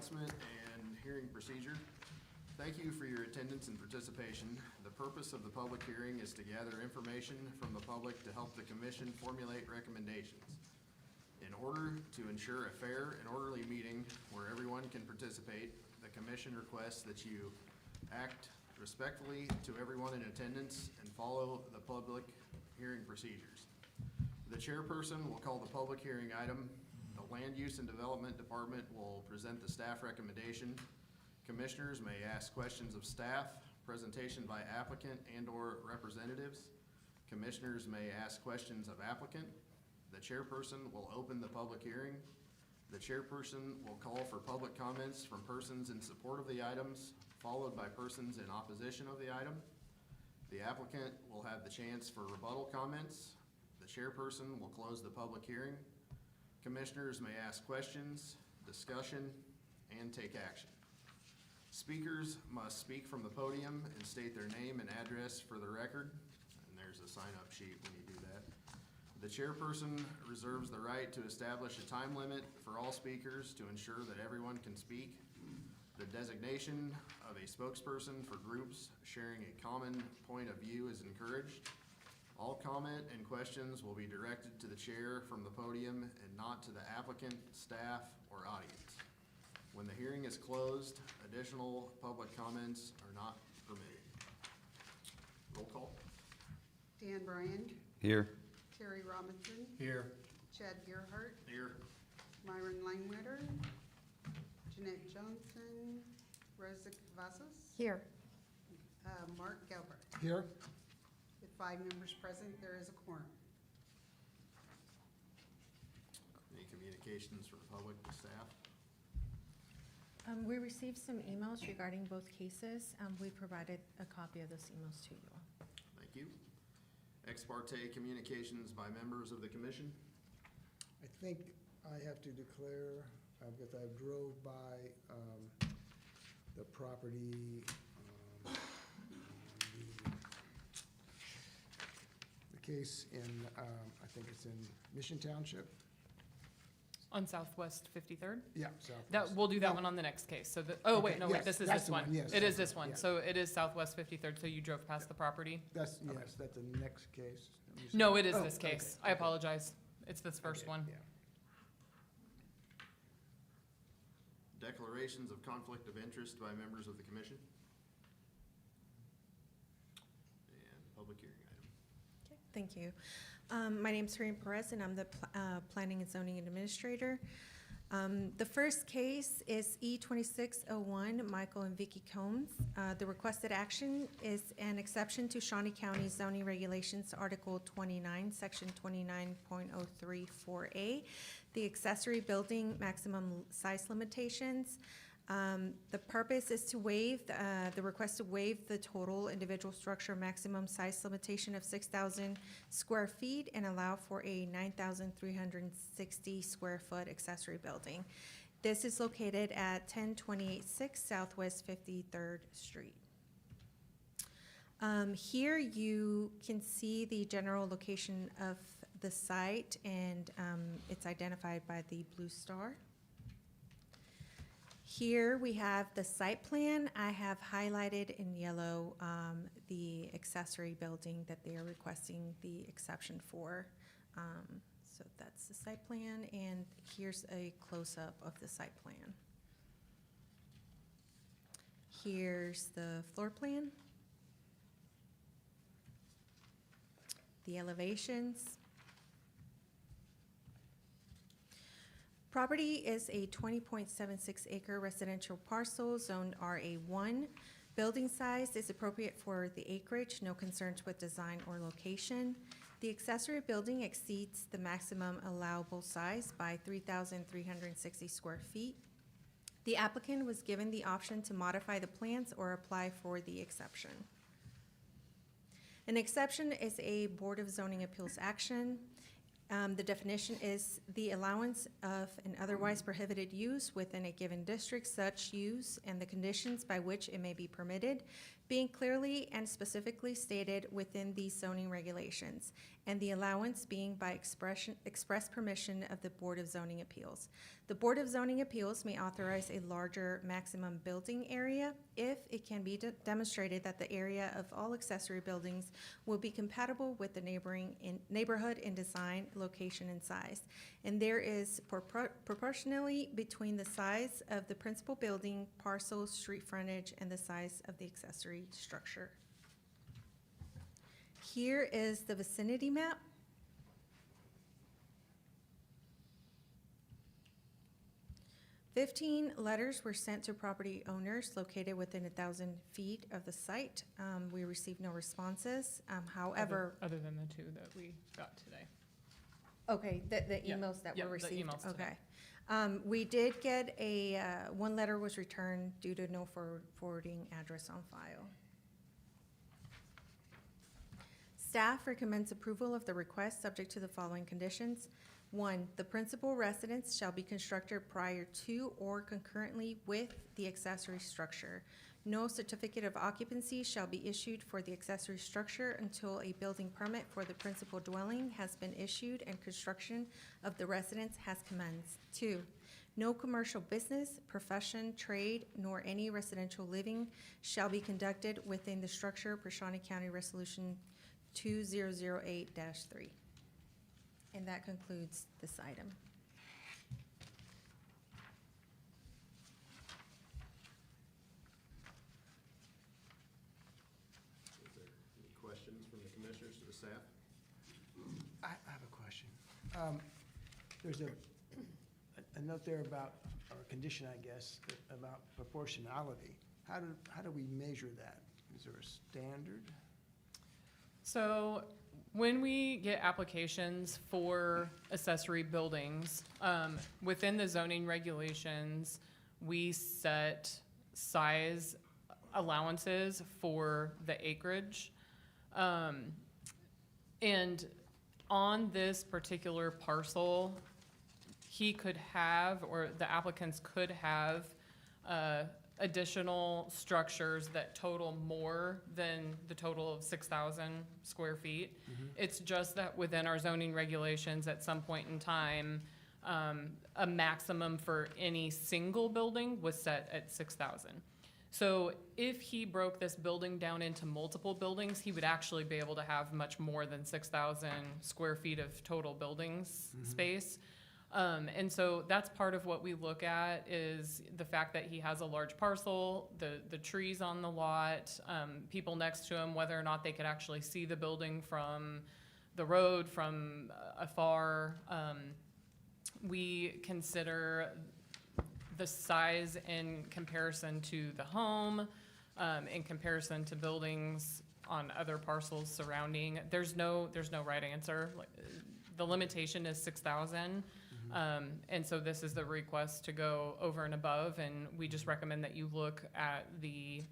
announcement and hearing procedure. Thank you for your attendance and participation. The purpose of the public hearing is to gather information from the public to help the commission formulate recommendations. In order to ensure a fair and orderly meeting where everyone can participate, the commission requests that you act respectfully to everyone in attendance and follow the public hearing procedures. The chairperson will call the public hearing item. The Land Use and Development Department will present the staff recommendation. Commissioners may ask questions of staff, presentation by applicant and/or representatives. Commissioners may ask questions of applicant. The chairperson will open the public hearing. The chairperson will call for public comments from persons in support of the items, followed by persons in opposition of the item. The applicant will have the chance for rebuttal comments. The chairperson will close the public hearing. Commissioners may ask questions, discussion, and take action. Speakers must speak from the podium and state their name and address for the record. And there's a sign-up sheet when you do that. The chairperson reserves the right to establish a time limit for all speakers to ensure that everyone can speak. The designation of a spokesperson for groups sharing a common point of view is encouraged. All comment and questions will be directed to the chair from the podium and not to the applicant, staff, or audience. When the hearing is closed, additional public comments are not permitted. Roll call. Dan Bryant, Here. Terry Robinson, Here. Chad Gerhart, Here. Myron Langwetter, Jeanette Johnson, Rosa Cavazos, Here. Mark Galbert. Here. With 5 members present, there is a quorum. Any communications for the public to staff? We received some emails regarding both cases. We provided a copy of those emails to you all. Thank you. Ex parte communications by members of the commission? I think I have to declare, because I drove by the property, the case in, I think it's in Mission Township. On Southwest 53rd? Yeah, Southwest. That, we'll do that No, one on the next case. So the, oh, wait, Okay, no, wait, yes, this is that's this the one. one, yes, It is that's this the- one. yeah. So it is Southwest 53rd, so you drove past the property? That's, Okay. yes, that's the next case. Let me see. No, it is Oh, this okay, case. I okay. apologize. It's this first Okay, one. yeah. Declarations of conflict of interest by members of the commission? And public hearing item. Okay, thank you. My name's Serene Perez, and I'm the Planning and Zoning Administrator. The first case is E2601, Michael and Vicky Combs. The requested action is an exception to Shawnee County zoning regulations, Article 29, Section 29.034A, the accessory building maximum size limitations. The purpose is to waive, the request to waive the total individual structure maximum size limitation of 6,000 square feet and allow for a 9,360 square foot accessory building. This is located at 10286 Southwest 53rd Street. Here you can see the general location of the site, and it's identified by the blue star. Here we have the site plan. I have highlighted in yellow the accessory building that they are requesting the exception for. So that's the site plan, and here's a close-up of the site plan. Here's the floor plan, the elevations. Property is a 20.76 acre residential parcel zoned RA1. Building size is appropriate for the acreage, no concerns with design or location. The accessory building exceeds the maximum allowable size by 3,360 square feet. The applicant was given the option to modify the plans or apply for the exception. An exception is a Board of Zoning Appeals action. The definition is the allowance of an otherwise prohibited use within a given district, such use and the conditions by which it may be permitted, being clearly and specifically stated within these zoning regulations. and the allowance being by express permission of the Board of Zoning Appeals. The Board of Zoning Appeals may authorize a larger maximum building area if it can be demonstrated that the area of all accessory buildings will be compatible with the neighborhood in design, location, and size. And there is proportionally between the size of the principal building, parcel, street frontage, and the size of the accessory structure. Here is the vicinity map. "15 letters were sent to property owners located within 1,000 feet of the site. We received no responses. However, Other than the two that we got today. okay, the Yeah, emails that yeah, were the received, emails today. okay. We did get one letter was returned due to no forwarding address on file. Staff recommends approval of the request subject to the following conditions. 1, the principal residence shall be constructed prior to or concurrently with the accessory structure. No certificate of occupancy shall be issued for the accessory structure until a building permit for the principal dwelling has been issued and construction of the residence has commenced. 2, no commercial business, profession, trade, nor any residential living shall be conducted within the structure per Shawnee County Resolution 2008-3. And that concludes this item. Is there any questions from the commissioners to the staff? I have a question. There's a note there about, or a condition, I guess, about proportionality. How do we measure that? Is there a standard? So when we get applications for accessory buildings, within the zoning regulations, we set size allowances for the acreage. And on this particular parcel, he could have, or the applicants could have, additional structures that total more than the total of 6,000 square feet. It's just that within our zoning regulations, at some point in time, a maximum for any single building was set at 6,000. So if he broke this building down into multiple buildings, he would actually be able to have much more than 6,000 square feet of total buildings space. And so that's part of what we look at, is the fact that he has a large parcel, the trees on the lot, people next to him, whether or not they could actually see the building from the road, from afar. We consider the size in comparison to the home, in comparison to buildings on other parcels surrounding. There's no right answer. The limitation is 6,000. And so this is the request to go over and above, and we just recommend that you look at the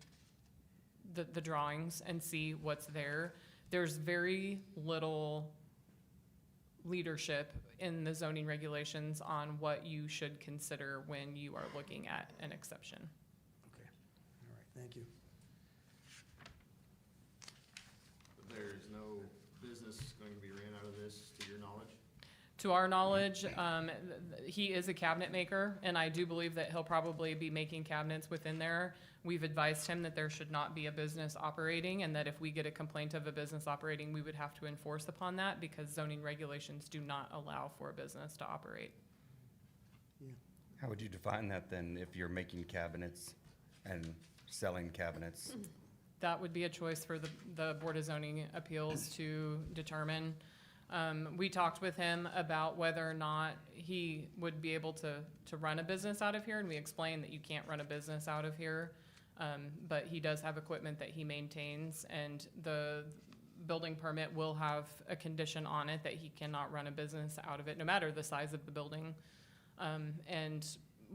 drawings and see what's there. There's very little leadership in the zoning regulations on what you should consider when you are looking at an exception. Okay, all right, thank you. There's no business going to be ran out of this, to your knowledge? To our knowledge, he is a cabinet maker, and I do believe that he'll probably be making cabinets within there. We've advised him that there should not be a business operating, and that if we get a complaint of a business operating, we would have to enforce upon that, because zoning regulations do not allow for a business to operate. How would you define that then, if you're making cabinets and selling cabinets? That would be a choice for the Board of Zoning Appeals to determine. We talked with him about whether or not he would be able to run a business out of here, and we explained that you can't run a business out of here. But he does have equipment that he maintains, and the building permit will have a condition on it that he cannot run a business out of it, no matter the size of the building. And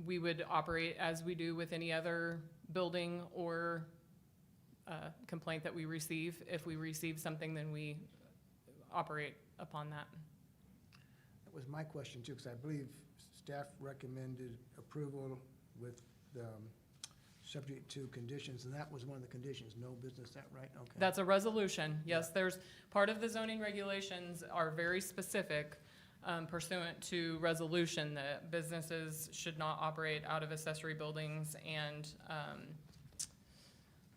we would operate as we do with any other building or complaint that we receive. If we receive something, then we operate upon that. That was my question too, because I believe staff recommended approval with subject to conditions, and that was one of the conditions, no business, that right? Okay. That's a resolution, yes, there's, part of the zoning regulations are very specific pursuant to resolution that businesses should not operate out of accessory buildings and,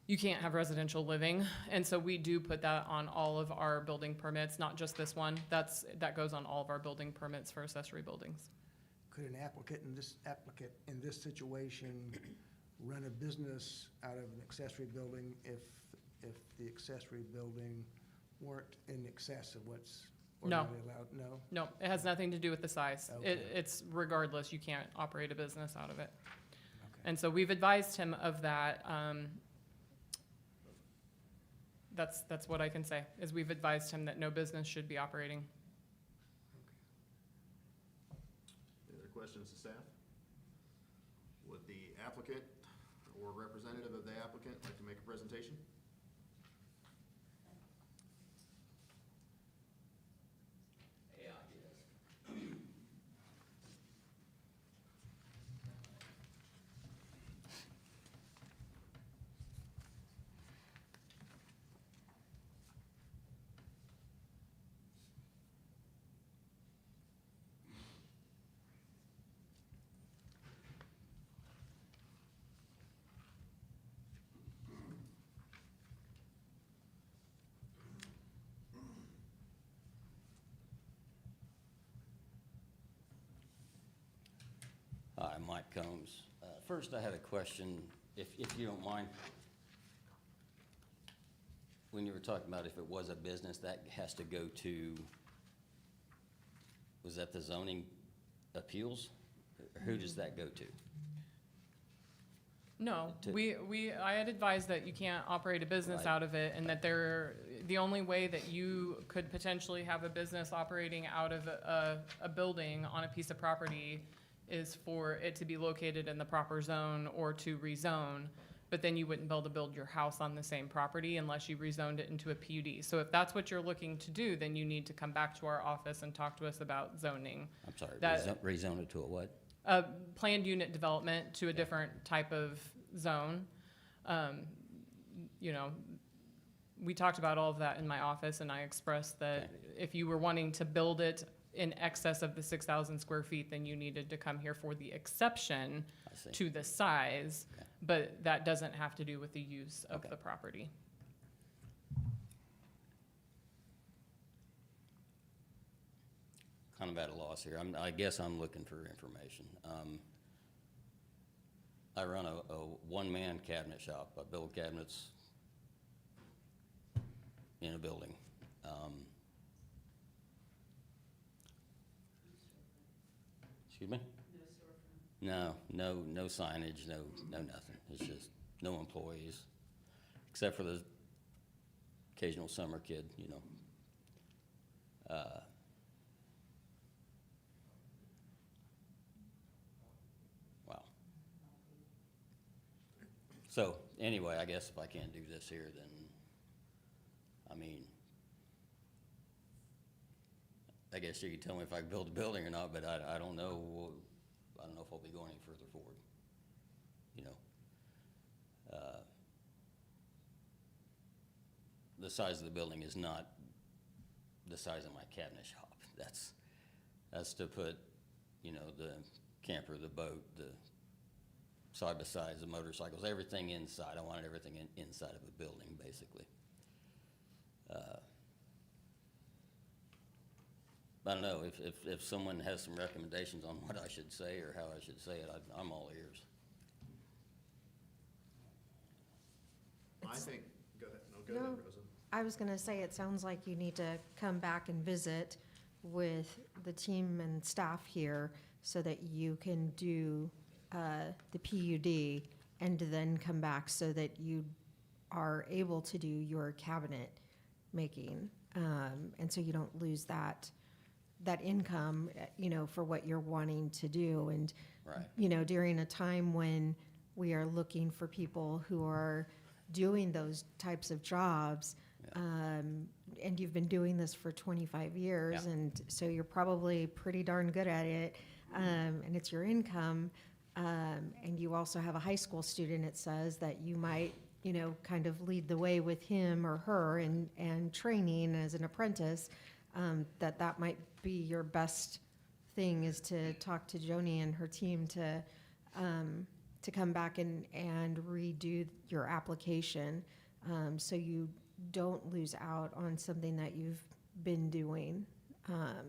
you can't have residential living, and so we do put that on all of our building permits, not just this one, that goes on all of our building permits for accessory buildings. Could an applicant in this situation run a business out of an accessory building if the accessory building weren't in excess of what's No. ordinarily allowed? No? No, it has nothing to do with the size. Okay. It's regardless, you can't operate a business out of it. Okay. And so we've advised him of that. That's what I can say, is we've advised him that no business should be operating. Any other questions to staff? Would the applicant or representative of the applicant like to make a presentation? Hi, Mike Combs. First, I had a question, if you don't mind. When you were talking about if it was a business, that has to go to, was that the zoning appeals? Or who does that go to? No, To- I had advised that you can't operate a business Right. out of it, and that the only way that you could potentially have a business operating out of a building on a piece of property is for it to be located in the proper zone or to rezone, but then you wouldn't be able to build your house on the same property unless you rezoned it into a PUD. So if that's what you're looking to do, then you need to come back to our office and talk to us about zoning. I'm sorry, That- rezone it to a what? Planned unit development to a different type of zone. You know, we talked about all of that in my office, and I expressed that if you were wanting to build it in excess of the 6,000 square feet, then you needed to come here for the exception I see. to the size, Okay. but that doesn't have to do with the use of Okay. the property. Kind of at a loss here. I guess I'm looking for information. I run a one-man cabinet shop. I build cabinets in a building. Excuse me? No signage, no nothing. It's just no employees, except for the occasional summer kid, you know. Wow. So, anyway, I guess if I can't do this here, then, I mean, I guess you could tell me if I can build a building or not, but I don't know. I don't know if I'll be going any further forward, you know. The size of the building is not the size of my cabinet shop. That's to put, you know, the camper, the boat, the side-by-sides, the motorcycles, everything inside. I wanted everything inside of the building, basically. I don't know, if someone has some recommendations on what I should say or how I should say it, I'm all ears. I think, go ahead, go ahead, No. Rosa. I was gonna say, it sounds like you need to come back and visit with the team and staff here so that you can do the PUD and then come back so that you are able to do your cabinet making. And so you don't lose that income, you know, for what you're wanting to do. And, Right. you know, during a time when we are looking for people who are doing those types of jobs, and you've been doing this for 25 years, Yeah. and so you're probably pretty darn good at it, and it's your income. And you also have a high school student, it says, that you might, kind of lead the way with him or her and training as an apprentice, that might be your best thing, is to talk to Joni and her team to come back and redo your application, so you don't lose out on something that you've been doing.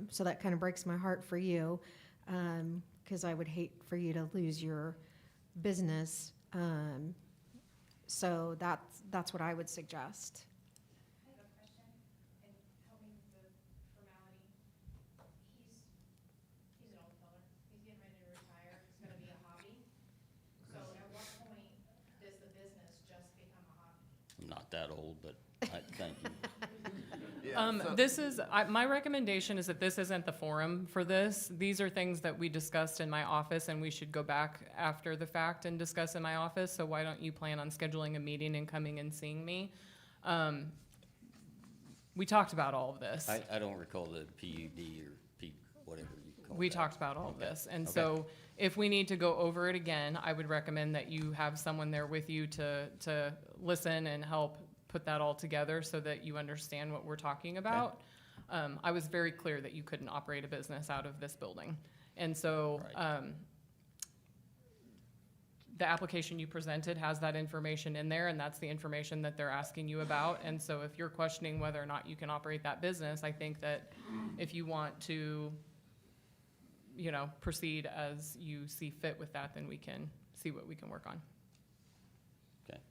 So that kind of breaks my heart for you, because I would hate for you to lose your business. So that's what I would suggest. I have a question, and help me with the formality. He's an old feller, he's getting ready to retire, it's gonna be a hobby. So at what point does the business just become a hobby? I'm not that old, but thank you. Yeah, My recommendation is that this isn't the forum for this. These are things that we discussed in my office, and we should go back after the fact and discuss in my office. So why don't you plan on scheduling a meeting and coming and seeing me? We talked about all of this. I don't recall the PUD or whatever you call it. We talked about all of this. And Okay. so if we need to go over it again, I would recommend that you have someone there with you to listen and help put that all together so that you understand what we're talking about. I was very clear that you couldn't operate a business out of this building. And so, Right. the application you presented has that information in there, and that's the information that they're asking you about. And so if you're questioning whether or not you can operate that business, I think that if you want to, proceed as you see fit with that, then we can see what we can work on. Okay.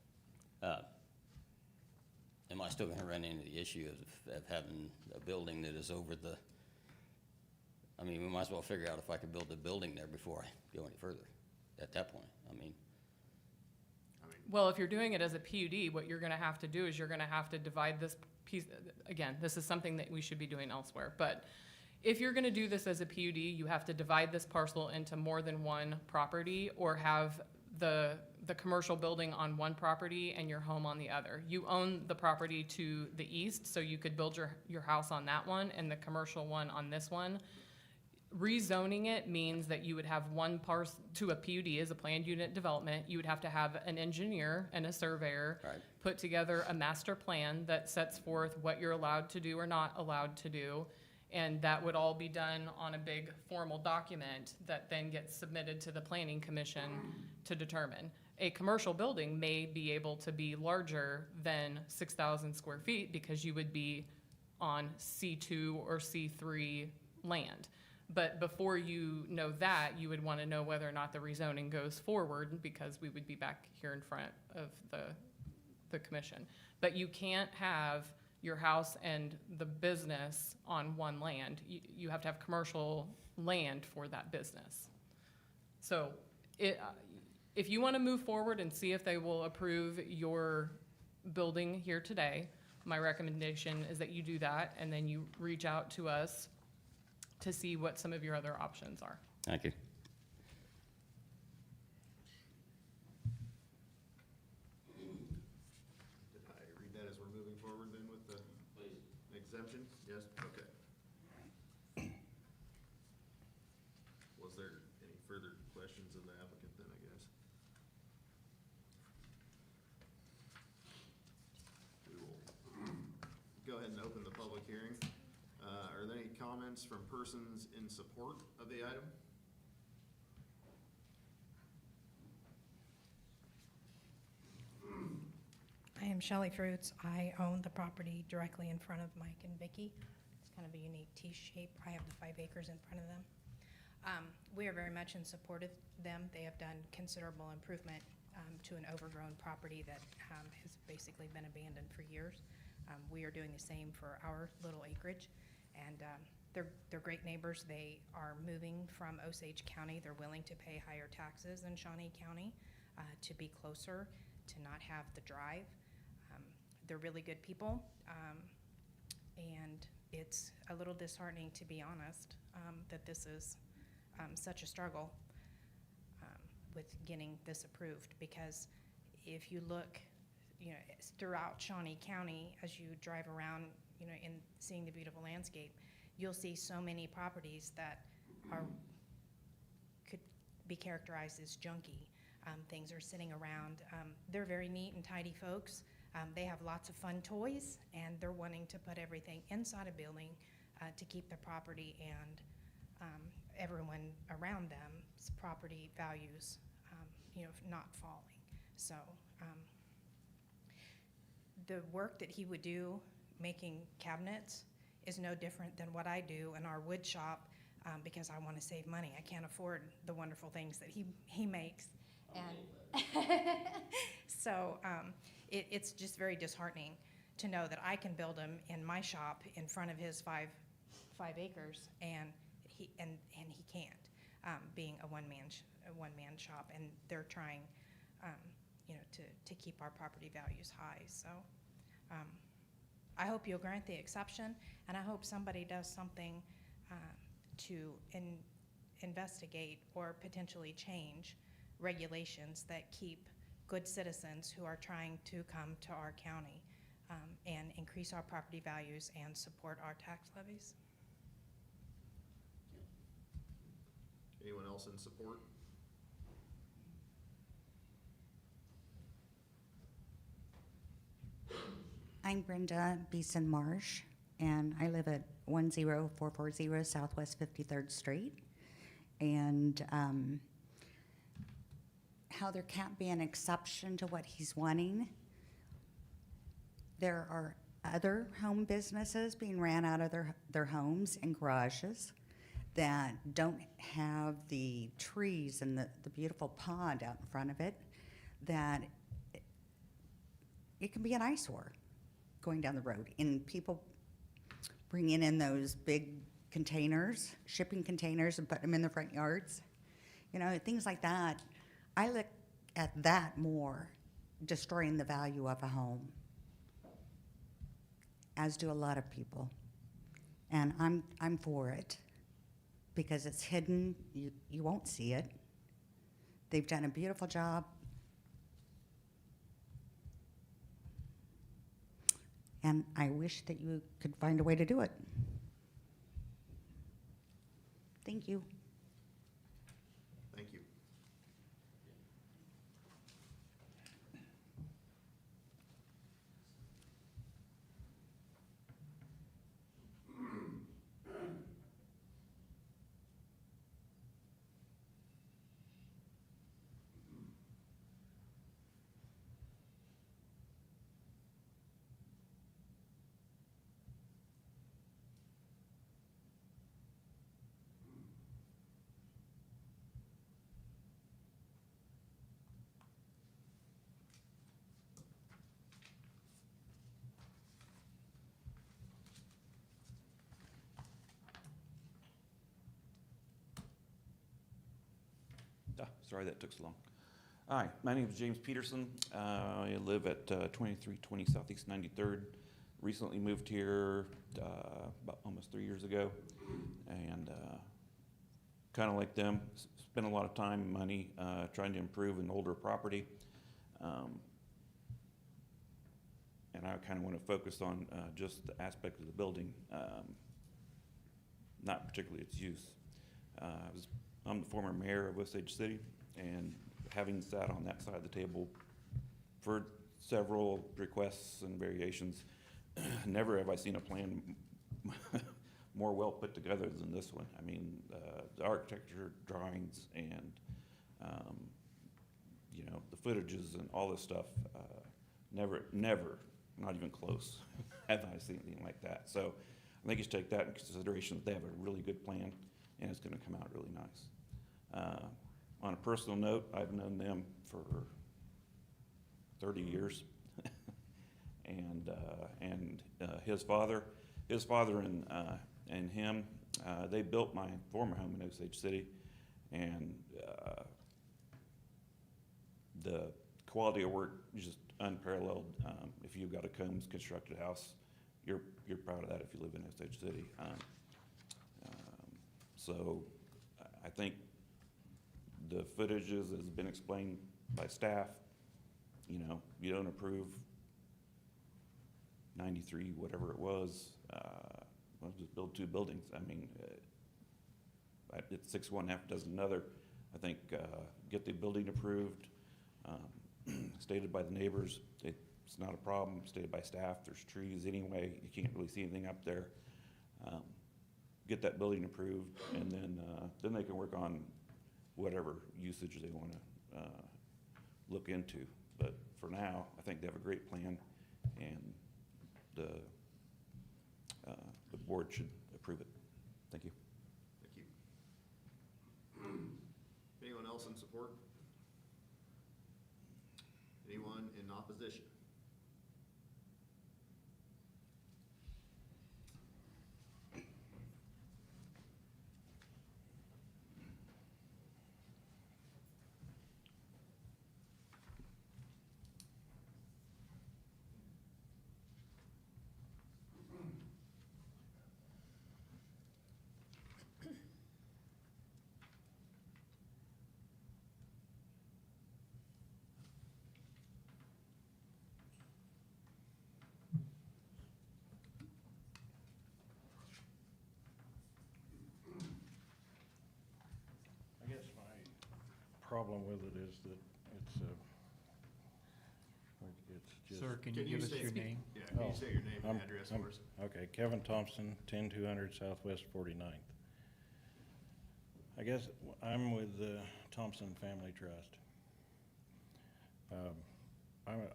Am I still gonna run into the issue of having a building that is over the, I mean, we might as well figure out if I could build a building there before I go any further at that point. I mean, Well, if you're doing it as a PUD, what you're gonna have to do is you're gonna have to divide this piece, again, this is something that we should be doing elsewhere, but if you're gonna do this as a PUD, you have to divide this parcel into more than one property, or have the commercial building on one property and your home on the other. You own the property to the east, so you could build your house on that one and the commercial one on this one. Rezoning it means that you would have one parcel to a PUD as a planned unit development. You would have to have an engineer and a surveyor Right. put together a master plan that sets forth what you're allowed to do or not allowed to do. And that would all be done on a big formal document that then gets submitted to the planning commission to determine. A commercial building may be able to be larger than 6,000 square feet because you would be on C2 or C3 land. But before you know that, you would want to know whether or not the rezoning goes forward, because we would be back here in front of the commission. But you can't have your house and the business on one land. You have to have commercial land for that business. So if you want to move forward and see if they will approve your building here today, my recommendation is that you do that, and then you reach out to us to see what some of your other options are. Thank you. Did I read that as we're moving forward then with the exemption? Yes, okay. Was there any further questions of the applicant then, I guess? We will go ahead and open the public hearing. Are there any comments from persons in support of the item? I am Shelley Fruits. I own the property directly in front of Mike and Vicky. It's kind of a unique T-shape. I have the 5 acres in front of them. We are very much in support of them. They have done considerable improvement to an overgrown property that has basically been abandoned for years. We are doing the same for our little acreage, and they're great neighbors. They are moving from Osage County. They're willing to pay higher taxes than Shawnee County to be closer, to not have the drive. They're really good people, and it's a little disheartening, to be honest, that this is such a struggle with getting this approved, because if you look, throughout Shawnee County, as you drive around, in seeing the beautiful landscape, you'll see so many properties that could be characterized as junky. Things are sitting around. They're very neat and tidy folks. They have lots of fun toys, and they're wanting to put everything inside a building to keep the property and everyone around them's property values, not falling. So the work that he would do making cabinets is no different than what I do in our wood shop, because I want to save money. I can't afford the wonderful things that he makes. And so it's just very disheartening to know that I can build them in my shop in front of his five acres, and he can't, being a one-man shop, and they're trying, to keep our property values high. So I hope you'll grant the exception, and I hope somebody does something to investigate or potentially change regulations that keep good citizens who are trying to come to our county and increase our property values and support our tax levies. Anyone else in support? I'm Brenda Beeson Marsh, and I live at 10440 Southwest 53rd Street. And how there can't be an exception to what he's wanting. There are other home businesses being ran out of their homes and garages that don't have the trees and the beautiful pond out in front of it, that it can be an eyesore going down the road. And people bringing in those big containers, shipping containers, and putting them in their front yards. Things like that. I look at that more, destroying the value of a home, as do a lot of people. And I'm for it, because it's hidden, you won't see it. They've done a beautiful job. And I wish that you could find a way to do it. Thank you. Thank you. Sorry that took so long. Hi, my name is James Peterson. I live at 2320 Southeast 93rd. Recently moved here about almost 3 years ago, and kind of like them, spent a lot of time and money trying to improve an older property. And I kind of want to focus on just the aspect of the building, not particularly its use. I'm the former mayor of Osage City, and having sat on that side of the table for several requests and variations, never have I seen a plan more well put together than this one. I mean, the architecture drawings and the footages and all this stuff, never, not even close, have I seen anything like that. So I think you should take that in consideration, that they have a really good plan, and it's going to come out really nice. On a personal note, I've known them for 30 years, and his father and him, they built my former home in Osage City, and the quality of work is just unparalleled. If you've got a Combs constructed house, you're proud of that if you live in Osage City. So I think the footages has been explained by staff. You don't approve 93, whatever it was, well, just build two buildings. I mean, it's 6 one, half dozen another. I think, get the building approved, stated by the neighbors, it's not a problem, stated by staff, there's trees anyway, you can't really see anything up there. Get that building approved, and then they can work on whatever usage they wanna, look into. But for now, I think they have a great plan, and the board should approve it. Thank you. Thank you. Anyone else in support? Anyone in opposition? I guess my problem with it is that it's just. Sir, can you give us state- your name? Yeah, can you Oh, say your name and address I'm- for us? Okay, Kevin Thompson, 10200 Southwest 49th. I guess I'm with the Thompson Family Trust.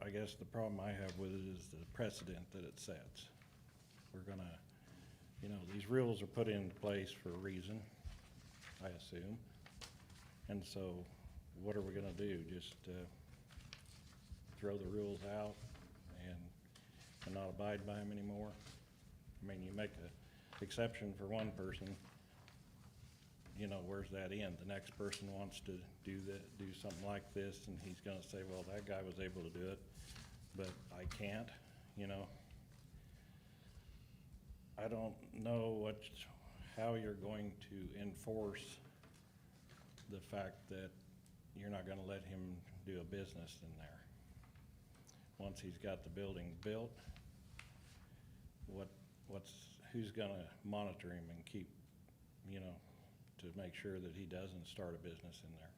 I guess the problem I have with it is the precedent that it sets. We're gonna, these rules are put into place for a reason, I assume. And so what are we gonna do? Just throw the rules out and not abide by them anymore? I mean, you make an exception for one person, where's that end? The next person wants to do something like this, and he's gonna say, well, that guy was able to do it, but I can't, I don't know how you're going to enforce the fact that you're not gonna let him do a business in there. Once he's got the building built, who's gonna monitor him and keep, to make sure that he doesn't start a business in there?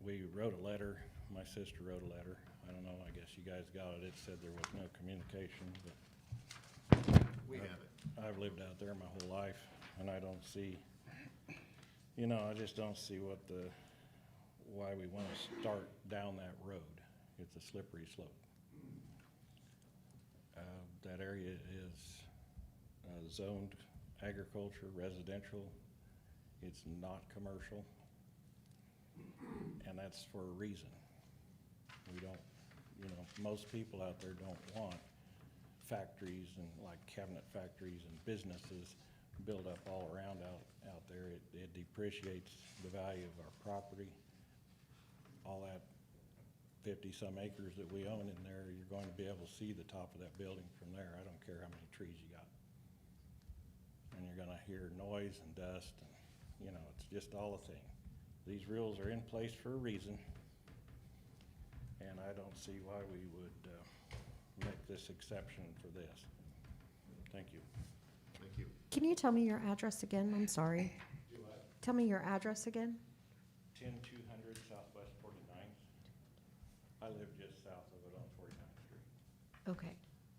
We wrote a letter, my sister wrote a letter, I don't know, I guess you guys got it, it said there was no communication, but We have it. I've lived out there my whole life, and I don't see, I just don't see why we wanna start down that road. It's a slippery slope. That area is zoned agriculture, residential. It's not commercial. And that's for a reason. We don't, most people out there don't want factories and like cabinet factories and businesses build up all around out there. It depreciates the value of our property. All that 50-some acres that we own in there, you're going to be able to see the top of that building from there. I don't care how many trees you got. And you're gonna hear noise and dust and, it's just all a thing. These rules are in place for a reason, and I don't see why we would make this exception for this. Thank you. Thank you. Can you tell me your address again? I'm sorry. Do what? Tell me your address again. 10200 Southwest 49th. I live just south of it on 49th Street, Okay,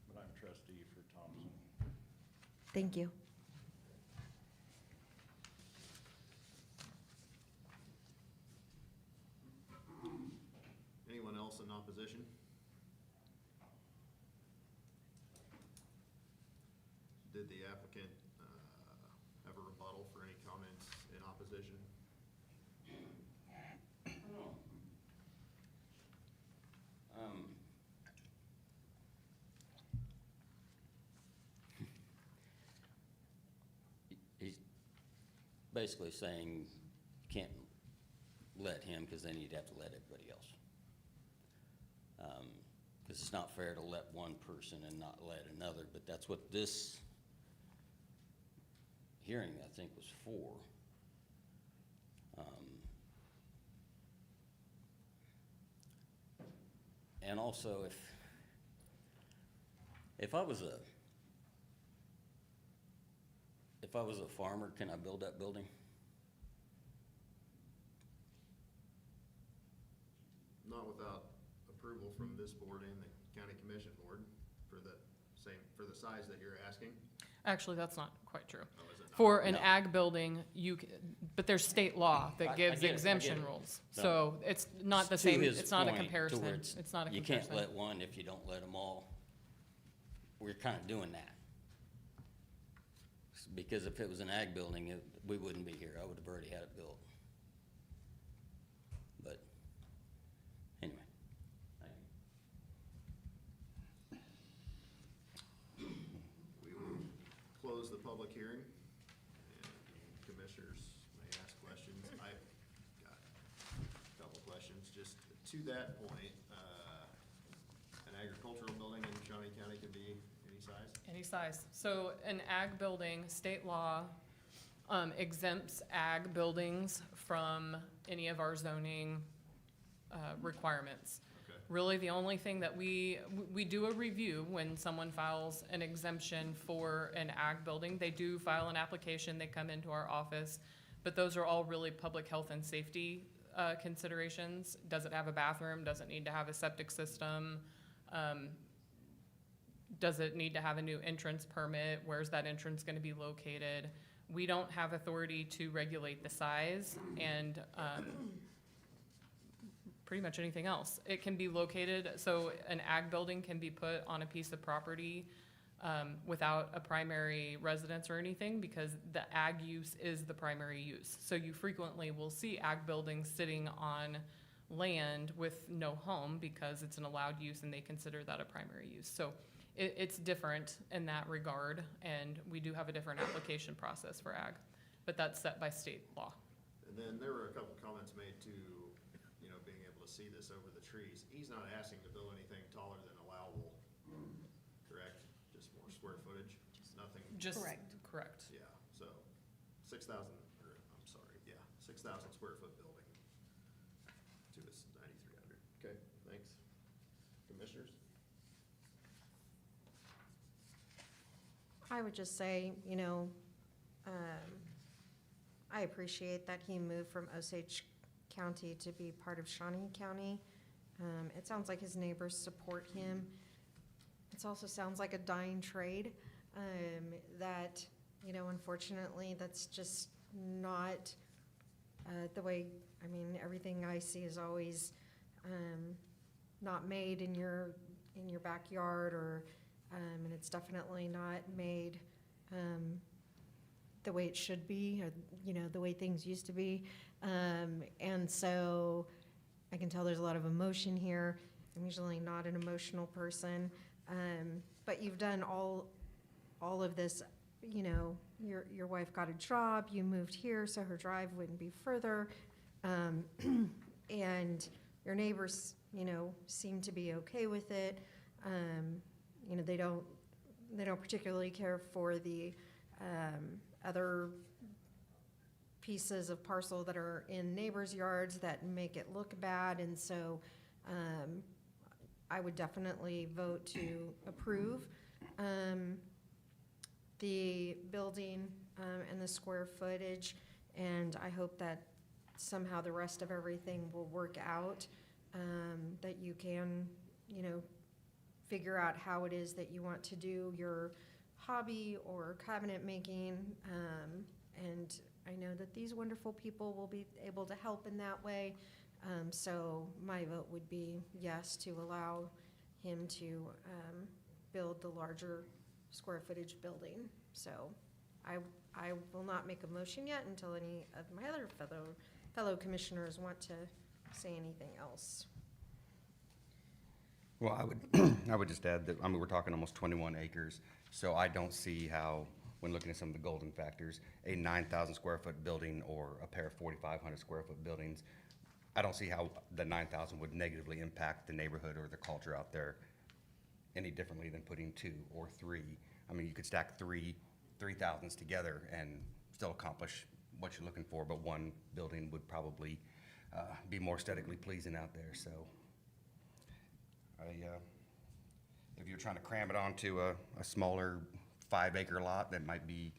but I'm trustee for Thompson. thank you. Anyone else in opposition? Did the applicant have a rebuttal for any comments in opposition? He's basically saying you can't let him, because then you'd have to let everybody else. Because it's not fair to let one person and not let another, but that's what this hearing, I think, was for. And also, if If I was a farmer, can I build that building? Not without approval from this board and the county commission board for the size that you're asking. Actually, that's not quite true. Oh, is it not? For an No. ag building, but there's state law I that gives get it, I get exemption it. rules. No. So it's not the To same, his it's not a point, to comparison. where It's not a You comparison. can't let one if you don't let them all. We're kind of doing that. Because if it was an ag building, we wouldn't be here. I would have already had it built. But anyway, thank you. We will close the public hearing, and commissioners may ask questions. I've got a couple questions. Just to that point, an agricultural building in Shawnee County can be any size? Any size. So an ag building, state law exempts ag buildings from any of our zoning requirements. Okay. Really, the only thing that we do a review when someone files an exemption for an ag building. They do file an application, they come into our office, but those are all really public health and safety considerations. Does it have a bathroom? Does it need to have a septic system? Does it need to have a new entrance permit? Where's that entrance gonna be located? We don't have authority to regulate the size and pretty much anything else. It can be located, so an ag building can be put on a piece of property without a primary residence or anything, because the ag use is the primary use. So you frequently will see ag buildings sitting on land with no home because it's an allowed use and they consider that a primary use. So it's different in that regard, and we do have a different application process for ag, but that's set by state law. And then there were a couple comments made to, being able to see this over the trees. He's not asking to build anything taller than allowable, correct? Just more square footage, nothing? Just Correct. Correct. Yeah, so 6,000 square foot building to a 9,300. Okay, thanks. Commissioners? I would just say, I appreciate that he moved from Osage County to be part of Shawnee County. It sounds like his neighbors support him. It also sounds like a dying trade, that, unfortunately, that's just not the way, everything I see is always not made in your backyard, or and it's definitely not made the way it should be, or, the way things used to be. And so I can tell there's a lot of emotion here. I'm usually not an emotional person. But you've done all of this, your wife got a job, you moved here so her drive wouldn't be further. And your neighbors, seem to be okay with it. They don't particularly care for the other pieces of parcel that are in neighbors' yards that make it look bad, and so I would definitely vote to approve the building and the square footage, and I hope that somehow the rest of everything will work out, that you can, figure out how it is that you want to do your hobby or cabinet making, and I know that these wonderful people will be able to help in that way. So my vote would be yes, to allow him to build the larger square footage building. So I will not make a motion yet until any of my other fellow commissioners want to say anything else. Well, I would just add that, we're talking almost 21 acres, so I don't see how, when looking at some of the golden factors, a 9,000 square foot building or a pair of 4,500 square foot buildings, I don't see how the 9,000 would negatively impact the neighborhood or the culture out there any differently than putting 2 or 3. You could stack 3,000s together and still accomplish what you're looking for, but one building would probably be more aesthetically pleasing out there, so. If you're trying to cram it onto a smaller 5 acre lot that might be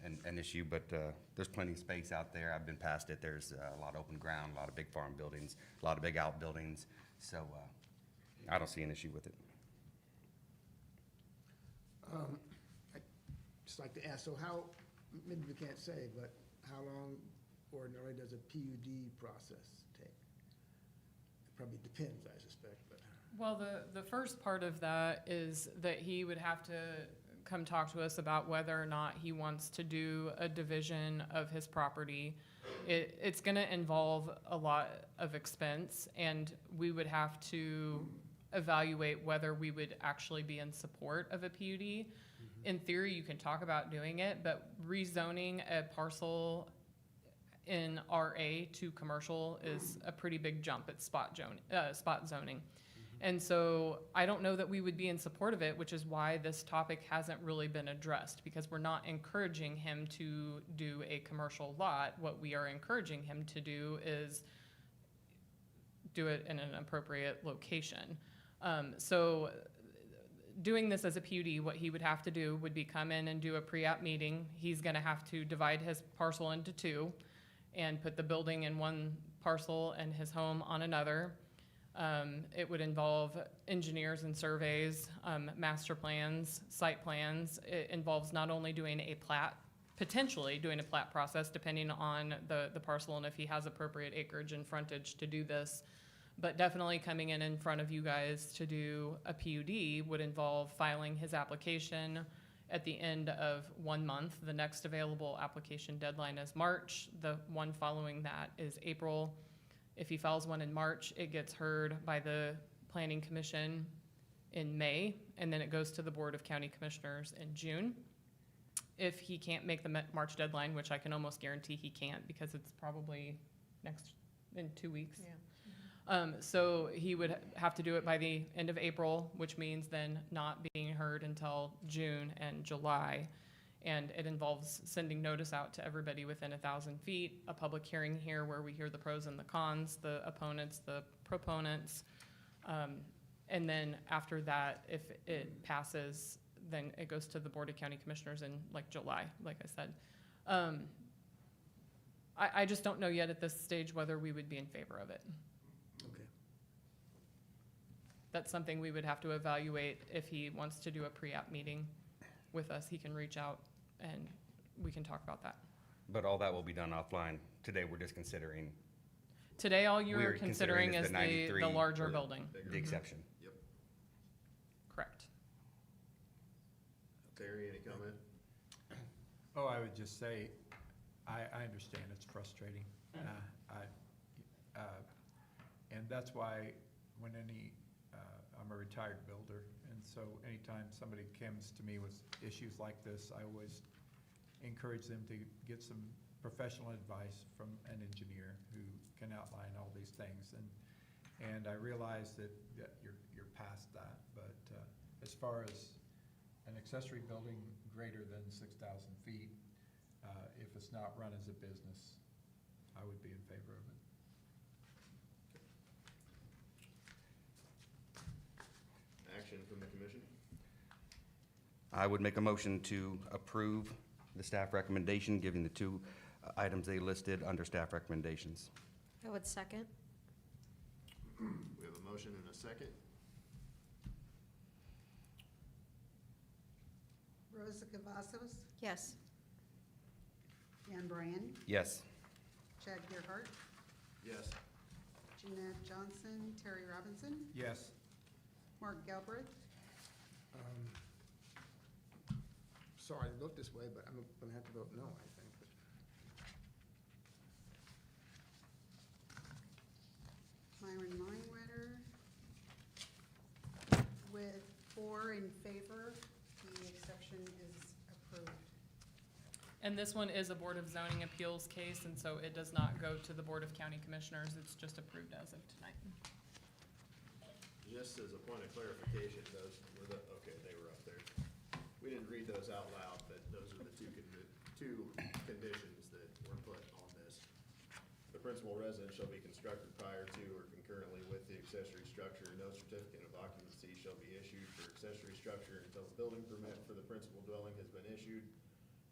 an issue, but there's plenty of space out there. I've been past it. There's a lot of open ground, a lot of big farm buildings, a lot of big outbuildings. So I don't see an issue with it. I'd just like to ask, so how, maybe we can't say, but how long ordinarily does a PUD process take? It probably depends, I suspect, but. Well, the first part of that is that he would have to come talk to us about whether or not he wants to do a division of his property. It's gonna involve a lot of expense, and we would have to evaluate whether we would actually be in support of a PUD. In theory, you can talk about doing it, but rezoning a parcel in RA to commercial is a pretty big jump at spot zoning. And so I don't know that we would be in support of it, which is why this topic hasn't really been addressed, because we're not encouraging him to do a commercial lot. What we are encouraging him to do is do it in an appropriate location. So doing this as a PUD, what he would have to do would be come in and do a pre-app meeting. He's gonna have to divide his parcel into two and put the building in one parcel and his home on another. It would involve engineers and surveys, master plans, site plans. It involves not only doing a plat, potentially doing a plat process depending on the parcel and if he has appropriate acreage and frontage to do this, but definitely coming in front of you guys to do a PUD would involve filing his application at the end of 1 month. The next available application deadline is March. The one following that is April. If he files one in March, it gets heard by the Planning Commission in May, and then it goes to the Board of County Commissioners in June. If he can't make the March deadline, which I can almost guarantee he can't because it's probably in 2 weeks. Yeah. So he would have to do it by the end of April, which means then not being heard until June and July. And it involves sending notice out to everybody within 1,000 feet, a public hearing here where we hear the pros and the cons, the opponents, the proponents. And then after that, if it passes, then it goes to the Board of County Commissioners in like July, like I said. I just don't know yet at this stage whether we would be in favor of it. Okay. That's something we would have to evaluate. If he wants to do a pre-app meeting with us, he can reach out and we can talk about that. But all that will be done offline. Today, we're just considering Today, all you're We're considering considering is is the 93 the larger or building. the exception. Yep. Correct. Terry, any comment? Oh, I would just say, I understand it's frustrating. And that's why when I'm a retired builder, and so anytime somebody comes to me with issues like this, I always encourage them to get some professional advice from an engineer who can outline all these things. And I realize that you're past that, but as far as an accessory building greater than 6,000 feet, if it's not run as a business, I would be in favor of it. Action from the commission? I would make a motion to approve the staff recommendation, giving the two items they listed under staff recommendations. I would second. We have a motion and a second. Rosa Cavazos, Yes. Dan Bryan, Yes. Chad Gerhart, Yes. Jeanette Johnson, Terry Robinson, Yes. Mark Galbraith, Sorry to vote this way, but I'm gonna have to vote no, I think. Myron Linewetter. With 4 in favor, the exception is approved. And this one is a Board of Zoning Appeals case, and so it does not go to the Board of County Commissioners. It's just approved as of tonight. Just as a point of clarification, those were okay, they were up there. We didn't read those out loud, but those are the two conditions that were put on this. The principal residence shall be constructed prior to or concurrently with the accessory structure. No certificate of occupancy shall be issued for accessory structure until a building permit for the principal dwelling has been issued,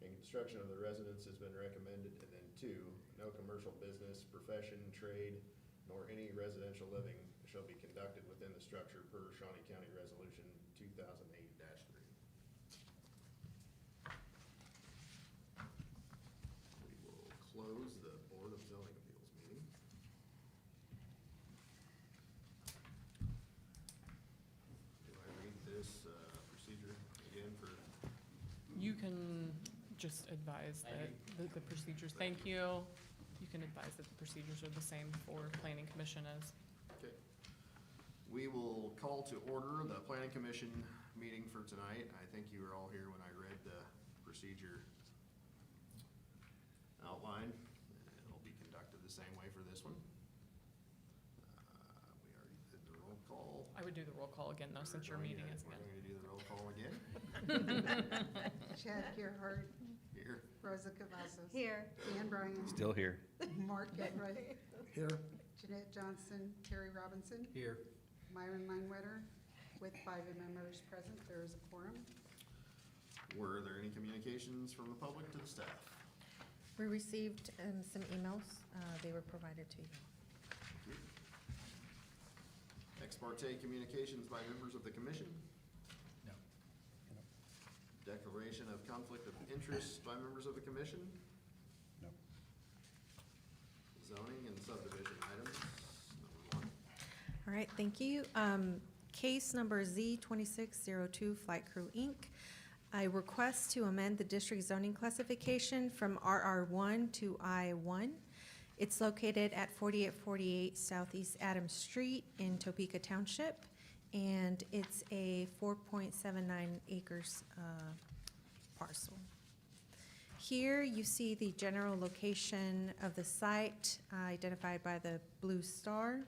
and construction of the residence has been recommended. And then 2, no commercial business, profession, trade, nor any residential living shall be conducted within the structure per Shawnee County Resolution 2008-3. We will close the Board of Zoning Appeals meeting. Do I read this procedure again for? You can just advise that the procedures, thank you. You can advise that the procedures are the same for planning commission as. Okay. We will call to order the planning commission meeting for tonight. I think you were all here when I read the procedure outline. It'll be conducted the same way for this one. We already did the roll call. I would do the roll call again though, since your meeting is We're again. going to do the roll call again. Chad Gerhardt, Here. Rosa Cavazos. Here. Dan Bryan. Still here. Mark Getright, Here. Jeanette Johnson, Terry Robinson, Here. Myron Linewetter. With 5 members present, there is a quorum. Were there any communications from the public to the staff? We received some emails. They were provided to you. Thank you. Ex parte communications by members of the commission? No. Declaration of conflict of interest by members of the commission? No. Zoning and subdivision items, number 1. All right, thank you. Case number Z2602, Flight Crew, Inc. I request to amend the district zoning classification from RR1 to I1. It's located at 4848 Southeast Adams Street in Topeka Township, and it's a 4.79 acres parcel. Here you see the general location of the site identified by the blue star.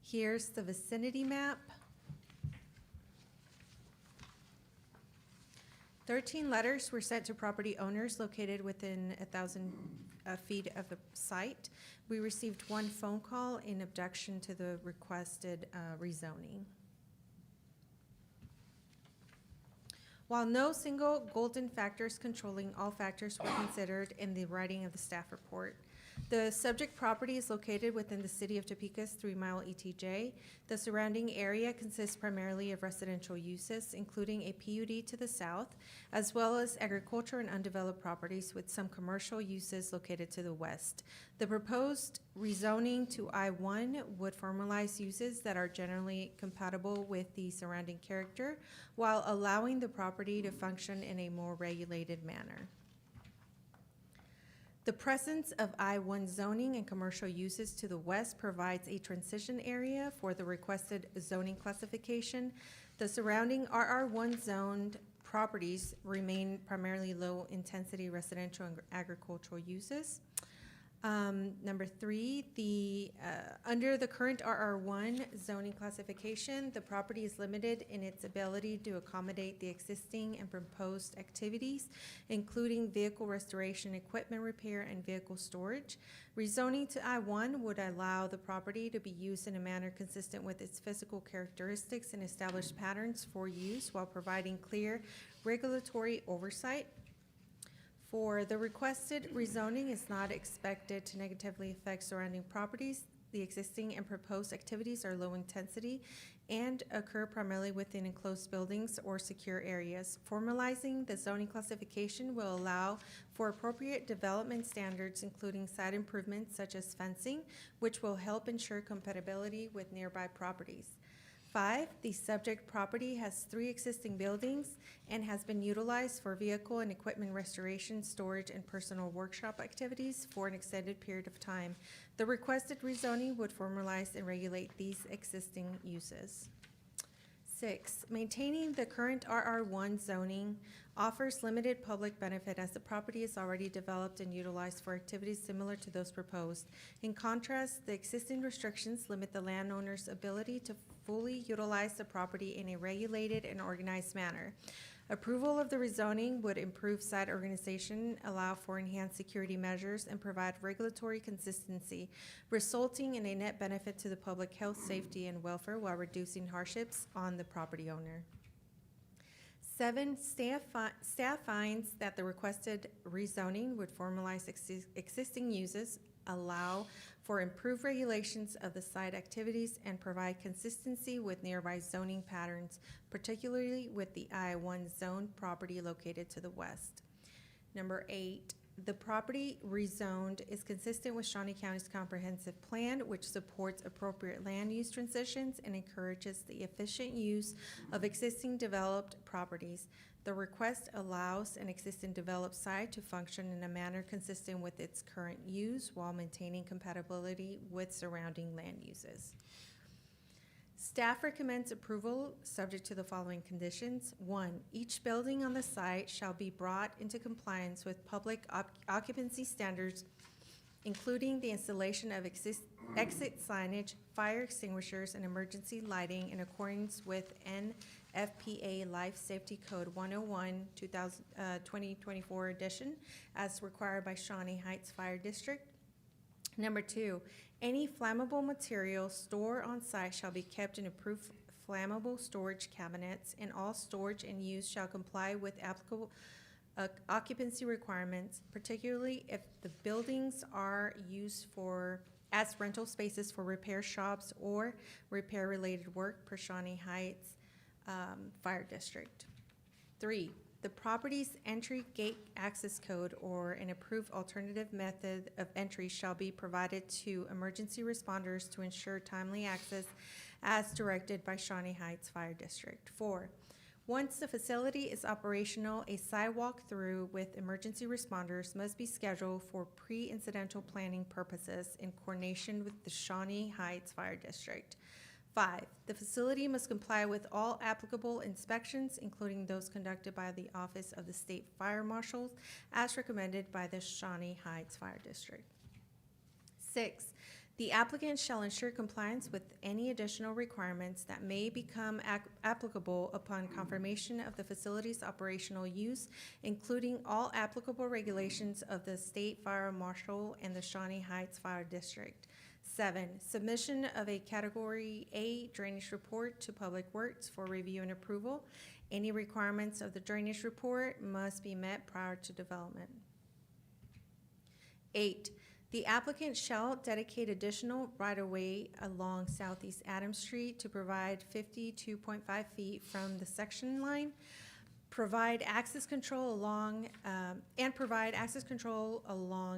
Here's the vicinity map. 13 letters were sent to property owners located within 1,000 feet of the site. We received 1 phone call in objection to the requested rezoning. While no single golden factors controlling all factors were considered in the writing of the staff report, the subject property is located within the city of Topeka's 3-mile ETJ. The surrounding area consists primarily of residential uses, including a PUD to the south, as well as agriculture and undeveloped properties with some commercial uses located to the west. The proposed rezoning to I-1 would formalize uses that are generally compatible with the surrounding character, while allowing the property to function in a more regulated manner. The presence of I-1 zoning and commercial uses to the west provides a transition area for the requested zoning classification. The surrounding RR1 zoned properties remain primarily low-intensity residential and agricultural uses. Number 3, under the current RR1 zoning classification, the property is limited in its ability to accommodate the existing and proposed activities, including vehicle restoration, equipment repair, and vehicle storage. Rezoning to I-1 would allow the property to be used in a manner consistent with its physical characteristics and established patterns for use while providing clear regulatory oversight. For the requested rezoning is not expected to negatively affect surrounding properties. The existing and proposed activities are low intensity and occur primarily within enclosed buildings or secure areas. Formalizing the zoning classification will allow for appropriate development standards, including site improvements such as fencing, which will help ensure compatibility with nearby properties. 5, the subject property has 3 existing buildings and has been utilized for vehicle and equipment restoration, storage, and personal workshop activities for an extended period of time. The requested rezoning would formalize and regulate these existing uses. 6, maintaining the current RR1 zoning offers limited public benefit as the property is already developed and utilized for activities similar to those proposed. In contrast, the existing restrictions limit the landowner's ability to fully utilize the property in a regulated and organized manner. Approval of the rezoning would improve site organization, allow for enhanced security measures, and provide regulatory consistency, resulting in a net benefit to the public health, safety, and welfare while reducing hardships on the property owner. 7, staff finds that the requested rezoning would formalize existing uses, allow for improved regulations of the site activities, and provide consistency with nearby zoning patterns, particularly with the I-1 zone property located to the west. Number 8, the property rezoned is consistent with Shawnee County's comprehensive plan, which supports appropriate land use transitions and encourages the efficient use of existing developed properties. The request allows an existing developed site to function in a manner consistent with its current use while maintaining compatibility with surrounding land uses. Staff recommends approval subject to the following conditions. 1, each building on the site shall be brought into compliance with public occupancy standards, including the installation of exit signage, fire extinguishers, and emergency lighting in accordance with NFPA Life Safety Code 101, 2024 edition, as required by Shawnee Heights Fire District. Number 2, any flammable material stored on site shall be kept in approved flammable storage cabinets, and all storage and use shall comply with applicable occupancy requirements, particularly if the buildings are used as rental spaces for repair shops or repair-related work per Shawnee Heights Fire District. 3, the property's entry gate access code or an approved alternative method of entry shall be provided to emergency responders to ensure timely access as directed by Shawnee Heights Fire District. 4, once the facility is operational, a sidewalk through with emergency responders must be scheduled for pre-incidental planning purposes in coordination with the Shawnee Heights Fire District. 5, the facility must comply with all applicable inspections, including those conducted by the Office of the State Fire Marshal, as recommended by the Shawnee Heights Fire District. 6, the applicant shall ensure compliance with any additional requirements that may become applicable upon confirmation of the facility's operational use, including all applicable regulations of the State Fire Marshal and the Shawnee Heights Fire District. 7, submission of a Category A drainage report to Public Works for review and approval. Any requirements of the drainage report must be met prior to development. 8, the applicant shall dedicate additional right-of-way along Southeast Adams Street to provide 52.5 feet from the section line, provide access control along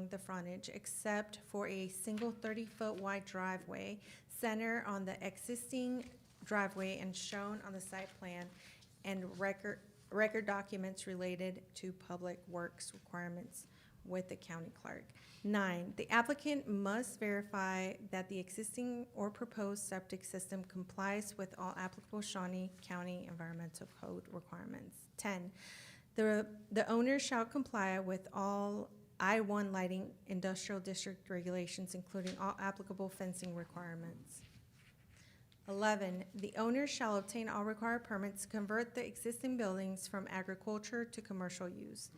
the frontage, except for a single 30-foot wide driveway center on the existing driveway and shown on the site plan, and record documents related to public works requirements with the county clerk. 9, the applicant must verify that the existing or proposed septic system complies with all applicable Shawnee County Environmental Code requirements. 10, the owner shall comply with all I-1 lighting industrial district regulations, including all applicable fencing requirements. 11, the owner shall obtain all required permits to convert the existing buildings from agriculture to commercial use.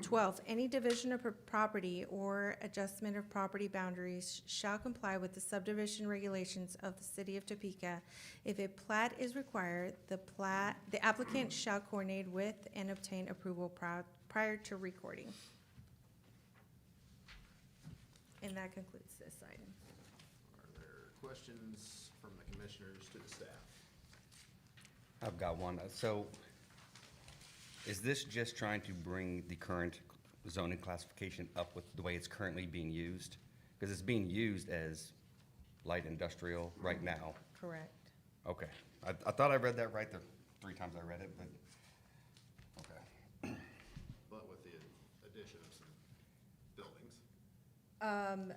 12, any division of property or adjustment of property boundaries shall comply with the subdivision regulations of the city of Topeka. If a plat is required, the applicant shall coordinate with and obtain approval prior to recording. And that concludes this item. Are there questions from the commissioners to the staff? I've got one. So is this just trying to bring the current zoning classification up with the way it's currently being used? Because it's being used as light industrial right now. Correct. Okay. I thought I read that right the 3 times I read it, but, okay. But with the addition of some buildings.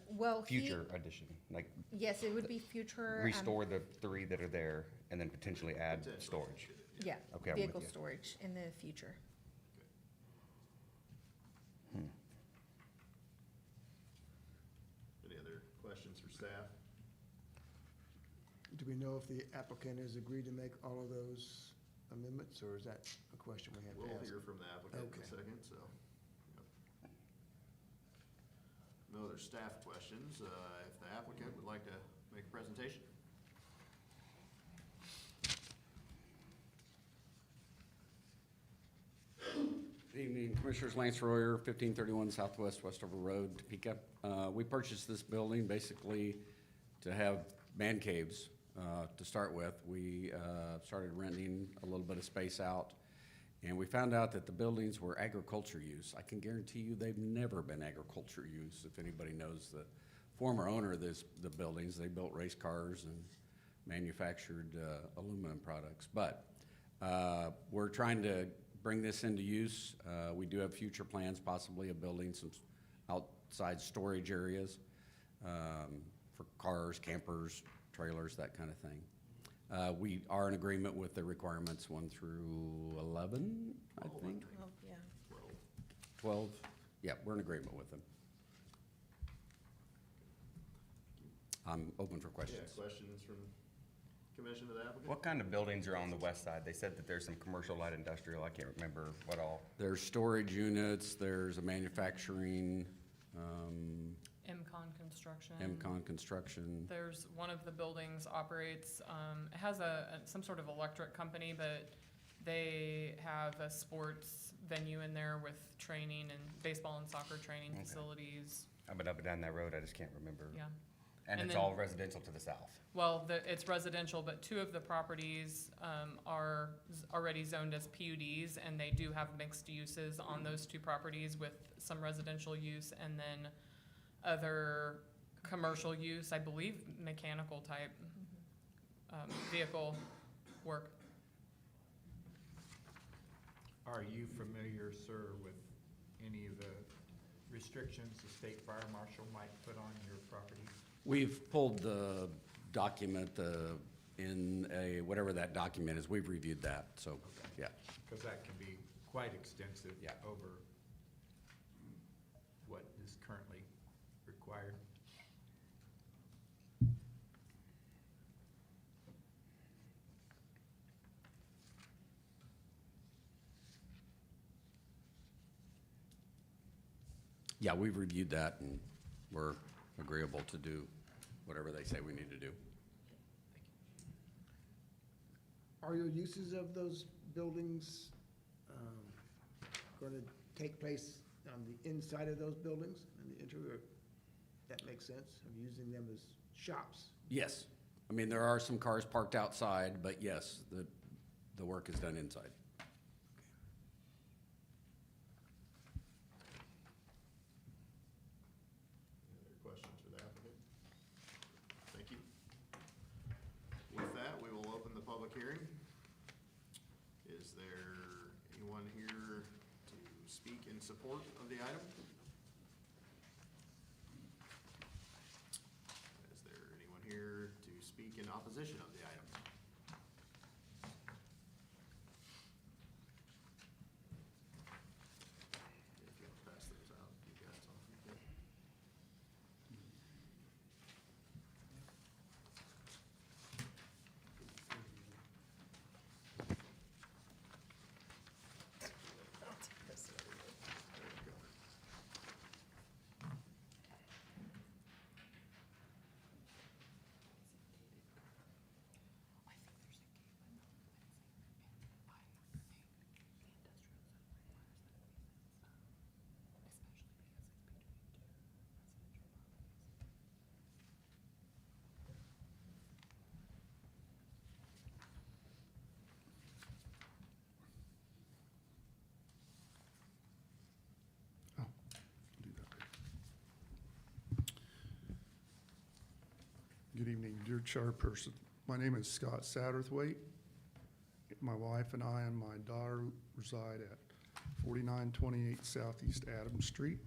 Well, Future addition, like yes, it would be future. restore the 3 that are there and then potentially add Potentially. storage. Yeah, Okay, I'm with vehicle you. storage in the future. Any other questions for staff? Do we know if the applicant has agreed to make all of those amendments, or is that a question we have to We'll ask? hear from the applicant in Okay. a second, so. Yep. No other staff questions. If the applicant would like to make a presentation. Commissioners, Lance Royer, 1531 Southwest Westover Road, Topeka. We purchased this building basically to have man caves to start with. We started renting a little bit of space out, and we found out that the buildings were agriculture use. I can guarantee you they've never been agriculture use. If anybody knows the former owner of the buildings, they built race cars and manufactured aluminum products. But we're trying to bring this into use. We do have future plans possibly of building some outside storage areas for cars, campers, trailers, that kind of thing. We are in agreement with the requirements 1 through 11, I think. 12, yeah, we're in agreement with them. I'm open for questions. Yeah, questions from commission to the applicant? What kind of buildings are on the west side? They said that there's some commercial light industrial, I can't remember what all. There's storage units, there's a manufacturing, MCon Construction. MCon construction. There's one of the buildings operates, it has some sort of electric company, but they have a sports venue in there with training and baseball and soccer training Okay. facilities. I've been up and down that road, I just can't remember. Yeah. And And it's then- all residential to the south. Well, it's residential, but 2 of the properties are already zoned as PUDs, and they do have mixed uses on those 2 properties with some residential use and then other commercial use, I believe mechanical type vehicle work. Are you familiar, sir, with any of the restrictions the state fire marshal might put on your property? We've pulled the document, whatever that document is, we've reviewed that, so, yeah. Because that can be quite extensive Yeah. over what is currently required. Yeah, we've reviewed that, and we're agreeable to do whatever they say we need to do. Are your uses of those buildings going to take place on the inside of those buildings, in the interior? That makes sense, of using them as shops? Yes. I mean, there are some cars parked outside, but yes, the work is done inside. Any other questions for the applicant? Thank you. With that, we will open the public hearing. Is there anyone here to speak in support of the item? Is there anyone here to speak in opposition of the item? If you'll pass those out, you guys all. Good evening, dear chairperson. My name is Scott Satterthwaite. My wife and I and my daughter reside at 4928 Southeast Adams Street.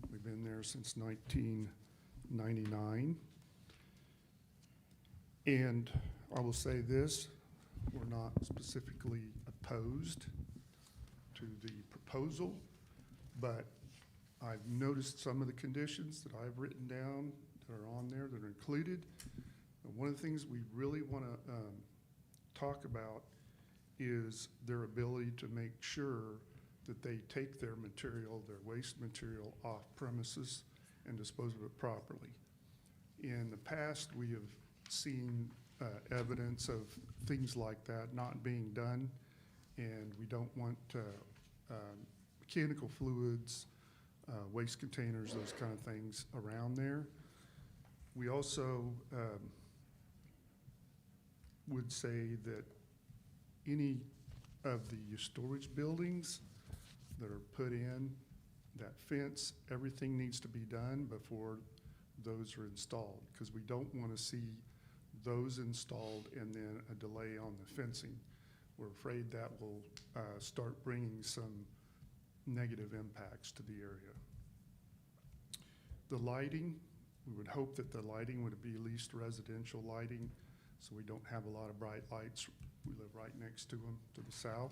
We've been there since 1999. And I will say this, we're not specifically opposed to the proposal, but I've noticed some of the conditions that I've written down that are on there that are included. And one of the things we really want to talk about is their ability to make sure that they take their material, their waste material, off premises and dispose of it properly. In the past, we have seen evidence of things like that not being done, and we don't want, we mechanical fluids, waste containers, those kind of things around there. We also would say that any of the storage buildings that are put in, that fence, everything needs to be done before those are installed, because we don't want to see those installed and then a delay on the fencing. We're afraid that will start bringing some negative impacts to the area. The lighting, we would hope that the lighting would be at least residential lighting, so we don't have a lot of bright lights. We live right next to them to the south.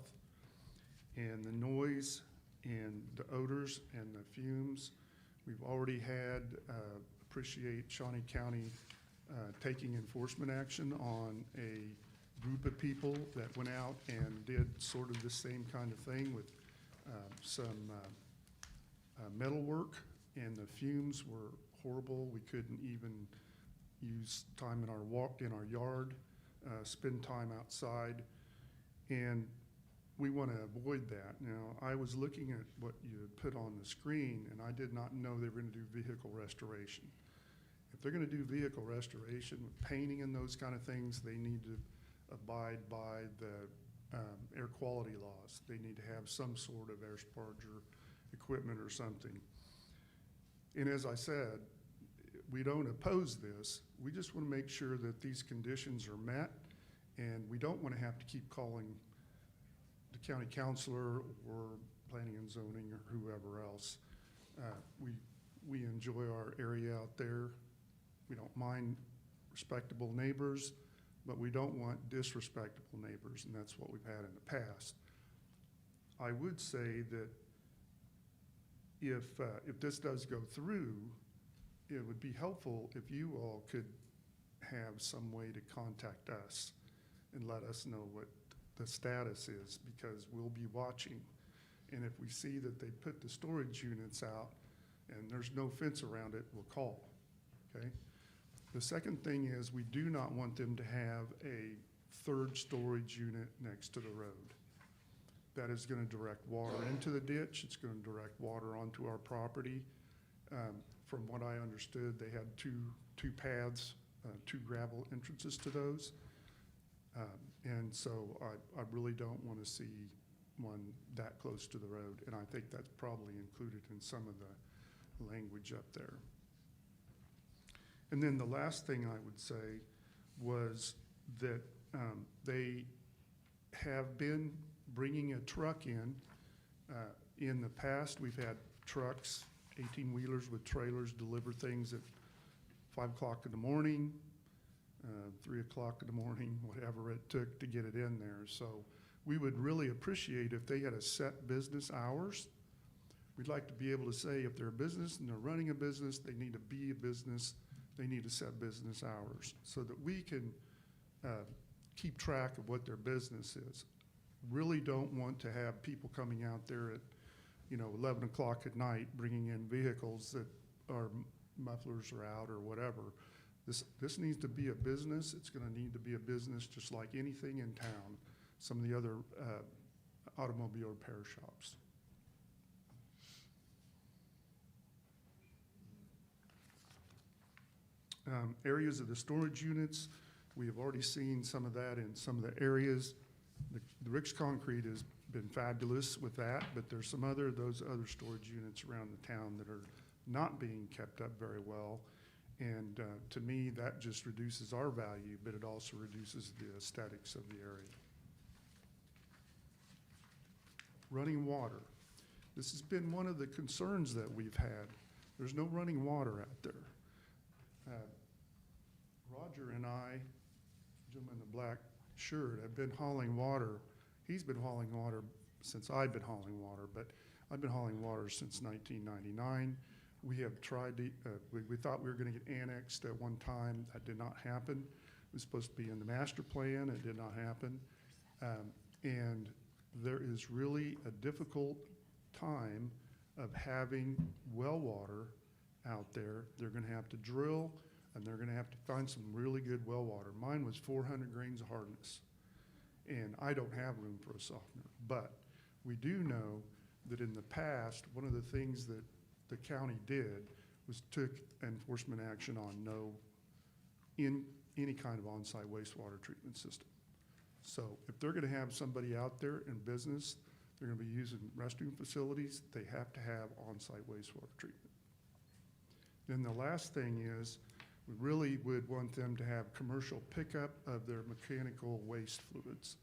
And the noise and the odors and the fumes, we've already had, appreciate Shawnee County taking enforcement action on a group of people that went out and did sort of the same kind of thing with some metal work, and the fumes were horrible. We couldn't even use time in our yard, spend time outside, and we want to avoid that. Now, I was looking at what you had put on the screen, and I did not know they were going to do vehicle restoration. If they're going to do vehicle restoration, painting and those kind of things, they need to abide by the air quality laws. They need to have some sort of air sparger equipment or something. And as I said, we don't oppose this. We just want to make sure that these conditions are met, and we don't want to have to keep calling the county councilor or planning and zoning or whoever else. We enjoy our area out there. We don't mind respectable neighbors, but we don't want disrespectful neighbors, and that's what we've had in the past. I would say that if this does go through, it would be helpful if you all could have some way to contact us and let us know what the status is, because we'll be watching. And if we see that they put the storage units out and there's no fence around it, we'll call, okay? The second thing is, we do not want them to have a third storage unit next to the road. That is going to direct water into the ditch. It's going to direct water onto our property. From what I understood, they had two paths, two gravel entrances to those. And so I really don't want to see one that close to the road. And I think that's probably included in some of the language up there. And then the last thing I would say was that they have been bringing a truck in. In the past, we've had trucks, 18-wheelers with trailers, deliver things at 5 o'clock in the morning, 3 o'clock in the morning, whatever it took to get it in there. So we would really appreciate if they had a set business hours. We'd like to be able to say if they're a business and they're running a business, they need to be a business, they need to set business hours so that we can keep track of what their business is. Really don't want to have people coming out there at 11 o'clock at night bringing in vehicles that are mufflers are out or whatever. This needs to be a business. It's going to need to be a business just like anything in town, some of the other automobile repair shops. Areas of the storage units, we have already seen some of that in some of the areas. The Rick's Concrete has been fabulous with that, but there's some those other storage units around the town that are not being kept up very well. And to me, that just reduces our value, but it also reduces the aesthetics of the area. Running water. This has been one of the concerns that we've had. There's no running water out there. Roger and I, gentleman in the black shirt, have been hauling water. He's been hauling water since I've been hauling water, but I've been hauling water since 1999. We have tried to, we thought we were going to get annexed at one time. That did not happen. It was supposed to be in the master plan. It did not happen. And there is really a difficult time of having well water out there. They're going to have to drill, and they're going to have to find some really good well water. Mine was 400 grains of hardness, and I don't have room for a softener. But we do know that in the past, one of the things that the county did was took enforcement action on in any kind of on-site wastewater treatment system. So if they're gonna have somebody out there in business, they're gonna be using restroom facilities, they have to have on-site wastewater treatment. Then the last thing is, we really would want them to have commercial pickup of their mechanical waste fluids.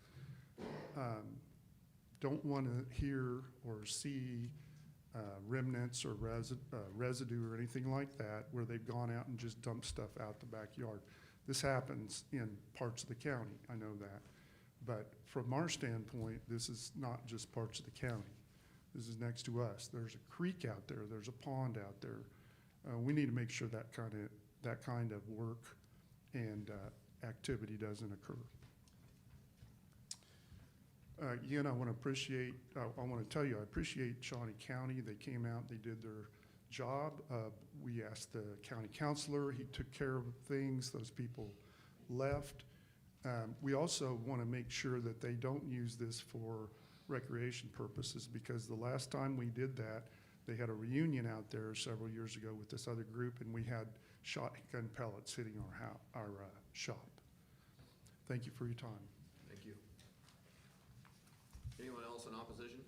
Don't wanna hear or see remnants or residue or anything like that where they've gone out and just dumped stuff out the backyard. This happens in parts of the county, I know that. But from our standpoint, this is not just parts of the county. This is next to us. There's a creek out there, there's a pond out there. We need to make sure that kind of work and activity doesn't occur. Again, I want to tell you, I appreciate Shawnee County. They came out, they did their job. We asked the county councilor, he took care of things, those people left. We also want to make sure that they don't use this for recreation purposes, because the last time we did that, they had a reunion out there several years ago with this other group, and we had shotgun pellets hitting our shop. Thank you for your time. Thank you. Anyone else in opposition?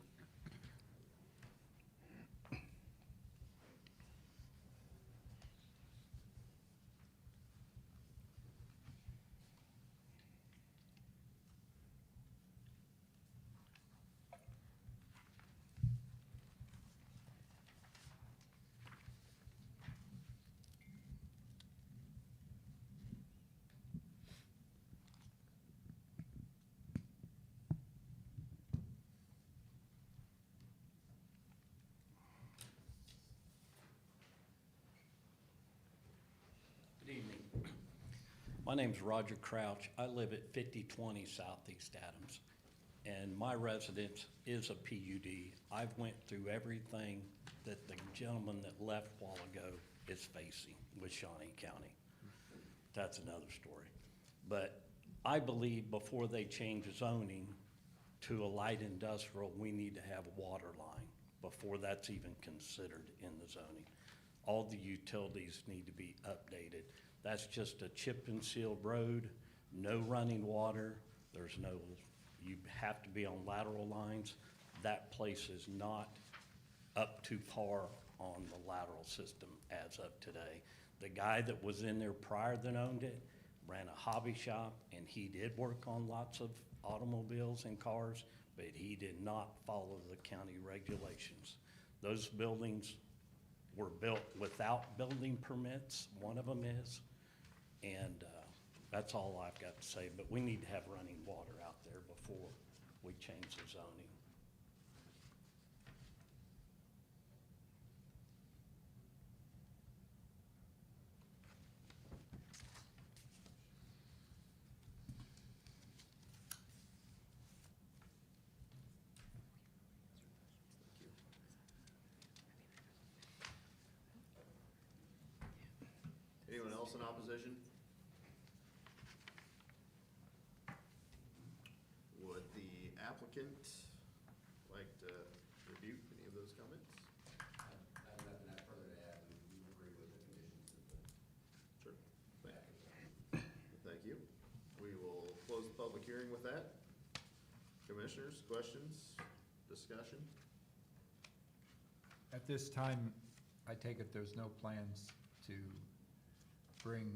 Good evening. My name's Roger Crouch. I live at 5020 Southeast Adams, and my residence is a PUD. I've went through everything that the gentleman that left a while ago is facing with Shawnee County. That's another story. But I believe before they change zoning to a light industrial, we need to have a water line before that's even considered in the zoning. All the utilities need to be updated. That's just a chip and seal road, no running water. You have to be on lateral lines. That place is not up to par on the lateral system as of today. The guy that was in there prior that owned it ran a hobby shop, and he did work on lots of automobiles and cars, but he did not follow the county regulations. Those buildings were built without building permits, one of them is, and that's all I've got to say. But we need to have running water out there before we change the zoning. Anyone else in opposition? Would the applicant like to rebuke any of those comments? I have nothing further to add. We agree with the conditions of the. Sure. Thank you. We will close the public hearing with that. Commissioners, questions, discussion? At this time, I take it there's no plans to bring,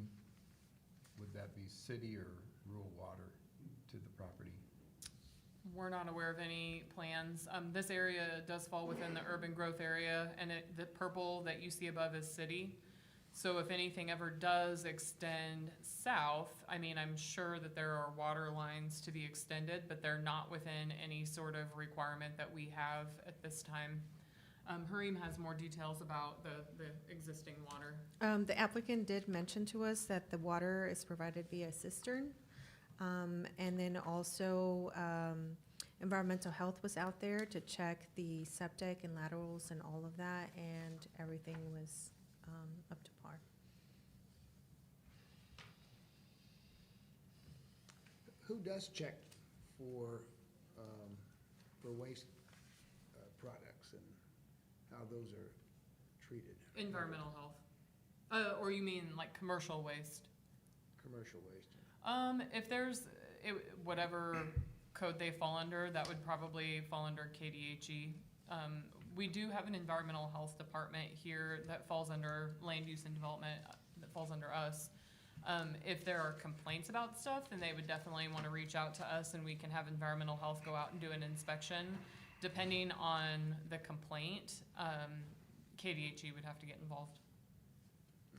would that be city or rural water to the property? We're not aware of any plans. This area does fall within the urban growth area, and the purple that you see above is city. So if anything ever does extend south, I mean, I'm sure that there are water lines to be extended, but they're not within any sort of requirement that we have at this time. Hareem has more details about the existing water. The applicant did mention to us that the water is provided via cistern. And then also, environmental health was out there to check the septic and laterals and all of that, and everything was up to par. Who does check for waste products? how those are treated? Environmental health. Or you mean like commercial waste? Commercial waste. If there's, whatever code they fall under, that would probably fall under KDHE. We do have an environmental health department here that falls under land use and development, that falls under us. If there are complaints about stuff, then they would definitely want to reach out to us and we can have environmental health go out and do an inspection. Depending on the complaint, KDHE would have to get involved.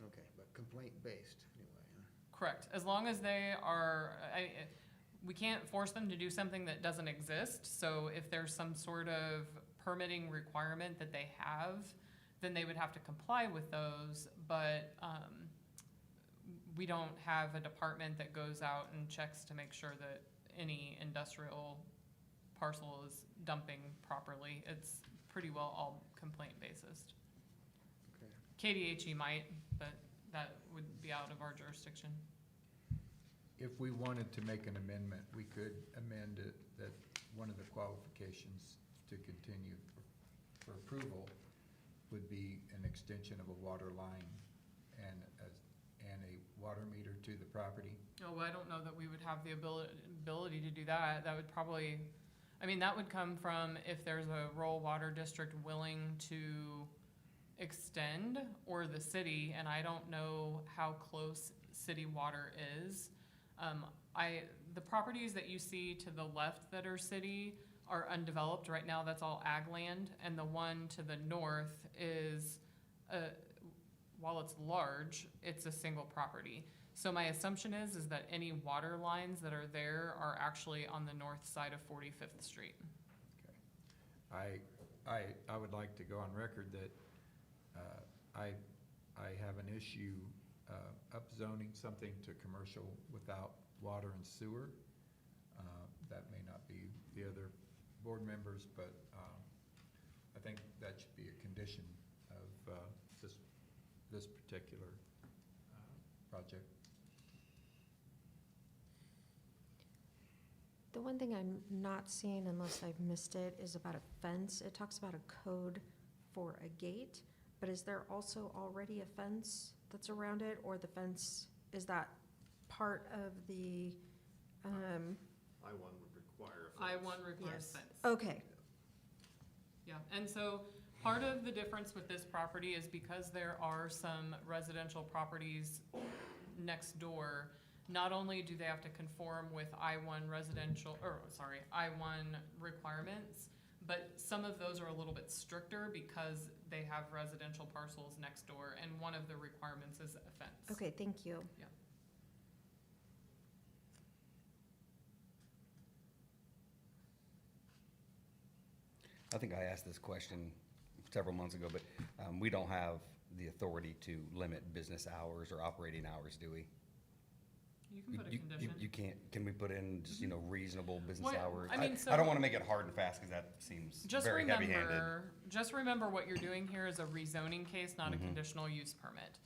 Okay, but complaint-based anyway, huh? Correct. As long as they are, we can't force them to do something that doesn't exist. So if there's some sort of permitting requirement that they have, then they would have to comply with those. But we don't have a department that goes out and checks to make sure that any industrial parcel is dumping properly. It's pretty well all complaint basis. Okay. KDHE might, but that would be out of our jurisdiction. If we wanted to make an amendment, we could amend it that one of the qualifications to continue for approval would be an extension of a water line and a water meter to the property. Oh, I don't know that we would have the ability to do that. That would probably, I mean, that would come from if there's a rural water district willing to extend, or the city, and I don't know how close city water is. The properties that you see to the left that are city are undeveloped right now. That's all ag land, and the one to the north is, while it's large, it's a single property. So my assumption is that any water lines that are there are actually on the north side of 45th Street. Okay. I would like to go on record that I have an issue upzoning something to commercial without water and sewer. That may not be the other board members, but I think that should be a condition of this particular project. The one thing I'm not seeing, unless I've missed it, is about a fence. It talks about a code for a gate, but is there also already a fence that's around it, or the fence, is that part of the, I-1 would require a fence. I-1 requires Yes. fence. okay, Yeah, and so part of the difference with this property is because there are some residential properties next door, not only do they have to conform with I-1 residential, or sorry, I-1 requirements, but some of those are a little bit stricter because they have residential parcels next door, and one of the requirements is a fence. okay, thank you. Yeah. I think I asked this question several months ago, but we don't have the authority to limit business hours or operating hours, do we? You can put a condition. You can't, can we put in just, reasonable business Well, hours? I mean, I don't wanna make it hard and fast, cause that seems Just very heavy-handed. just remember what you're doing here is a rezoning case, not a conditional use permit.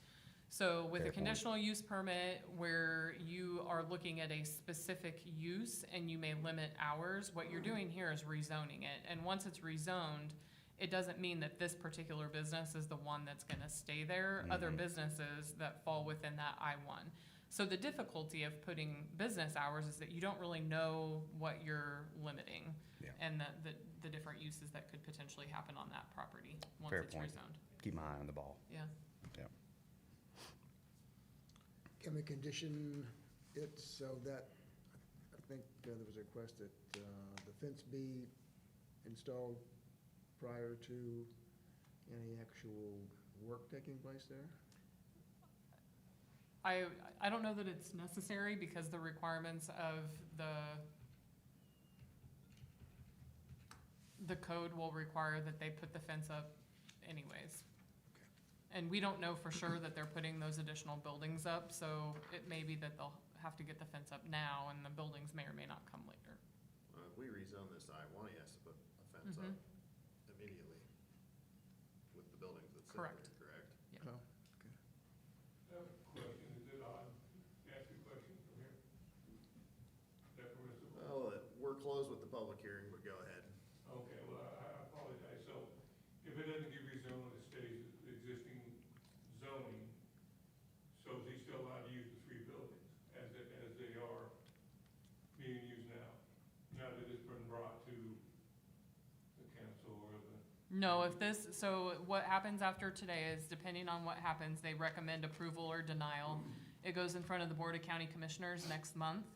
So with a Fair point. conditional use permit where you are looking at a specific use and you may limit hours, what you're doing here is rezoning it. And once it's rezoned, it doesn't mean that this particular business is the one that's gonna stay there. Other businesses that fall within that I-1. So the difficulty of putting business hours is that you don't really know what you're limiting. Yeah. And the different uses that could potentially happen on that property once Fair it's point. rezoned. Keep my eye on the ball. Yeah. Can we condition it so that, I think there was a request that the fence be installed prior to any actual work taking place there? I don't know that it's necessary because the requirements of the code will require that they put the fence up anyways. And we don't know for sure that they're putting those additional buildings up, so it may be that they'll have to get the fence up now and the buildings may or may not come later. If we rezone this to I-1, he has to put a fence up immediately with the buildings that sit there, Correct. correct? Yeah. Oh, I have a question, is it odd to ask you a question from here? Is that permissible? Well, we're closed with the public hearing, but go ahead. Okay, well, I apologize, so if it doesn't get rezoned No, if this, so what happens after today is depending on what happens, they recommend approval or denial. It goes in front of the Board of County Commissioners next month,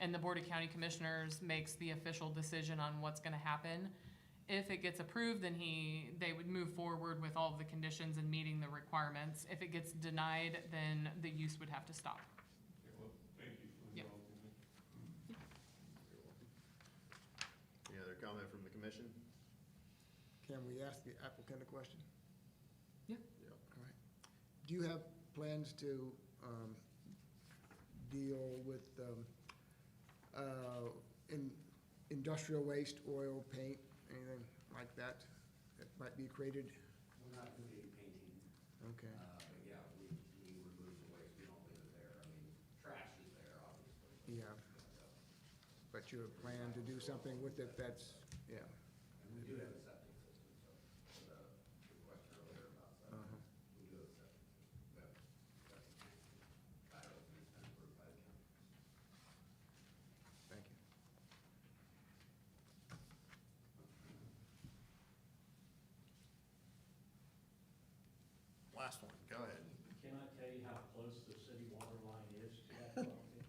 and the Board of County Commissioners makes the official decision on what's gonna happen. If it gets approved, then they would move forward with all of the conditions and meeting the requirements. If it gets denied, then the use would have to stop. Okay, well, thank you for Yep. involving me. Any other comment from the commission? Can we ask the applicant a question? Yeah. Yeah. All right. Do you have plans to deal with industrial waste, oil, paint, anything like that might be created? We're not doing any painting. Okay. But yeah, we remove the waste, we don't leave it there. I mean, trash is there, obviously. Yeah. But you plan to do something with it that's, yeah. And we do have a septic system, so, the question earlier about septic, Uh-huh. we do have a septic system. We have septic tank. That has been approved by the county. Thank you. Last one, go ahead. Can I tell you how close the city water line is to that property?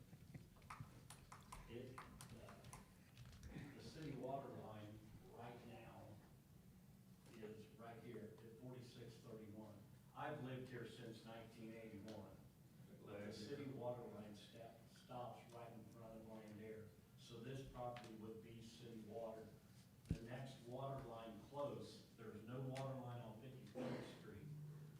The city water line right now is right here at 4631. I've lived here since 1981. But the city water line stops right in front of Land Air. So this property would be city water. The next water line close, there's no water line on 53rd Street.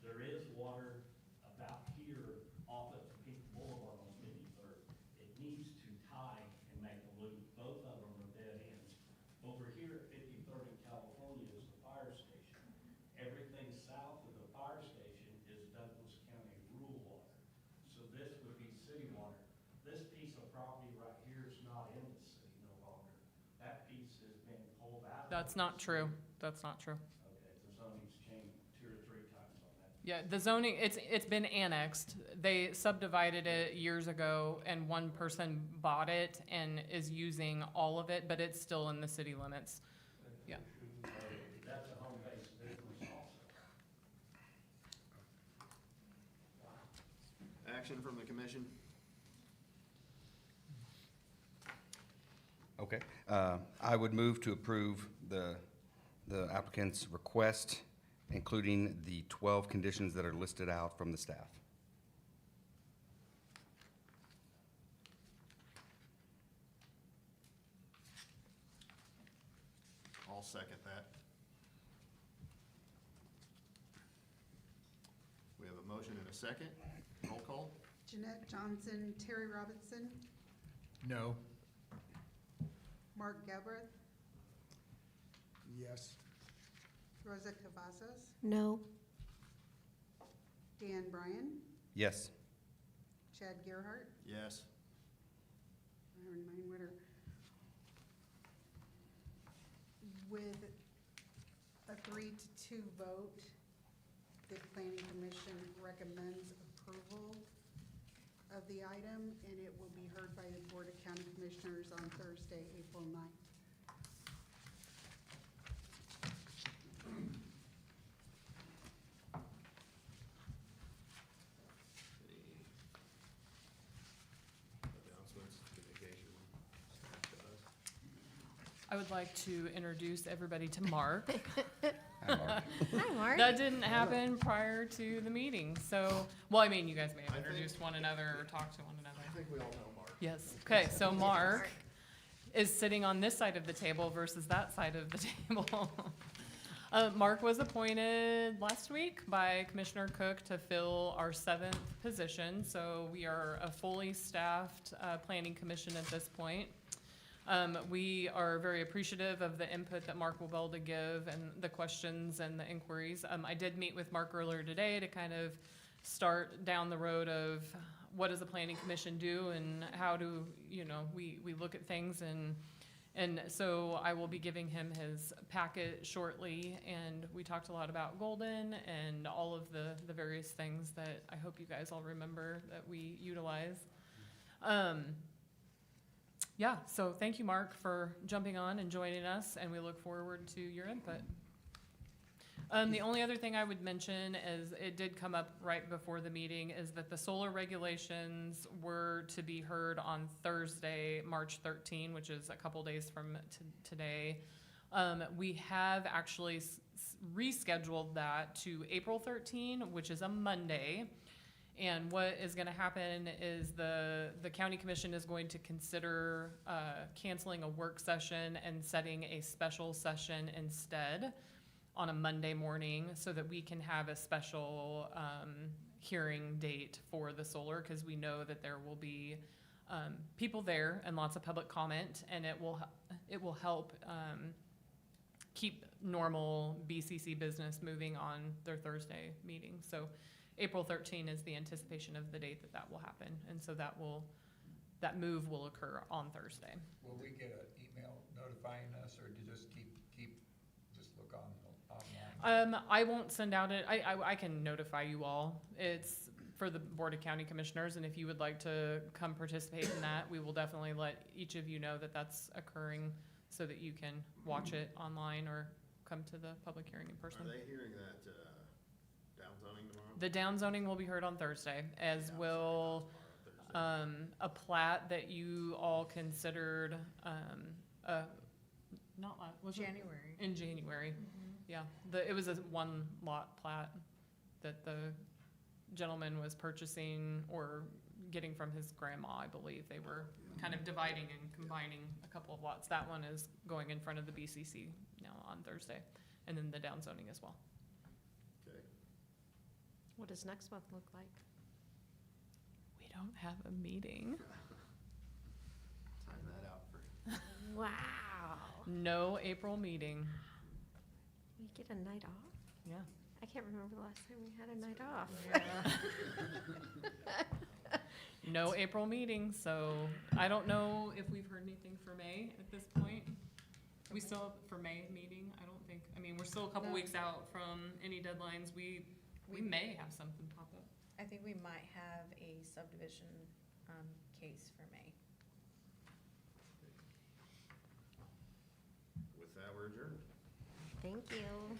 There is water about here off of Topeka Boulevard on 53rd. It needs to tie and make a loop. Both of them are dead ends. Over here at 53rd in California is the fire station. Everything south of the fire station is Douglas County rural water. So this would be city water. This piece of property right here is not in the city no longer. That piece has been pulled out. That's not true. That's not true. Okay, the zoning's changed 2 or 3 times on that. Yeah, the zoning, it's been annexed. They subdivided it years ago, and one person bought it and is using all of it, but it's still in the city limits. Yeah. That's a home-based business also. Action from the commission? Okay, I would move to approve the applicant's request, including the 12 conditions that are listed out from the staff. I'll second that. We have a motion and a second. Roll call? Jeanette Johnson, Terry Robinson, No. Mark Galbraith, Yes. Rosa Cavazos, No. Dan Bryan, Yes. Chad Gerhart, Yes. Myron Meinwitter. With a 3-2 vote, the planning commission recommends approval of the item, and it will be heard by the Board of County Commissioners on Thursday, April 9th. Any announcements, communication, staff does? I would like to introduce everybody to Mark. Hi, Mark. Hi, Mark. That didn't happen prior to the meeting, so, well, I mean, you guys may have I think- introduced one another or talked to one another. I think we all know Mark. Yes, okay, so Mark is sitting on this side of the table versus that side of the table. Mark was appointed last week by Commissioner Cook to fill our 7th position, so we are a fully staffed, planning commission at this point. We are very appreciative of the input that Mark will be able to give and the questions and the inquiries. I did meet with Mark earlier today to kind of start down the road of what does the planning commission do and how do, we look at things, and so I will be giving him his packet shortly, and we talked a lot about Golden and all of the various things that I hope you guys all remember that we utilize. Yeah, so thank you, Mark, for jumping on and joining us, and we look forward to your input. The only other thing I would mention is, it did come up right before the meeting, is that the solar regulations were to be heard on Thursday, March 13, which is a couple days from today. We have actually rescheduled that to April 13, which is a Monday. And what is gonna happen is the county commission is going to consider canceling a work session and setting a special session instead on a Monday morning, so that we can have a special hearing date for the solar, because we know that there will be people there and lots of public comment, and it will help keep normal BCC business moving on their Thursday meeting. So April 13 is the anticipation of the date that will happen, and so that move will occur on Thursday. Will we get an email notifying us, or do you just just look online? I won't send out I can notify you all. It's for the Board of County Commissioners, and if you would like to come participate in that, we will definitely let each of you know that that's occurring, so that you can watch it online or come to the public hearing in person. Are they hearing that downzoning tomorrow? The downzoning will be heard on Thursday, as will a plat that you all considered, was it? January. In January, yeah. It was a one lot plat that the gentleman was purchasing or getting from his grandma, I believe. They were kind of dividing and combining a couple of lots. That one is going in front of the BCC now on Thursday, and then the downzoning as well. Okay. What does next month look like? We don't have a meeting. Time that out for. Wow. No April meeting. We get a night off? Yeah. I can't remember the last time we had a night off. No April meeting, so I don't know if we've heard anything for May at this point. We still, for May meeting, I don't think, we're still a couple No. weeks out from any deadlines. We may have something pop up. I think we might have a subdivision case for May. With that, we're adjourned. Thank you.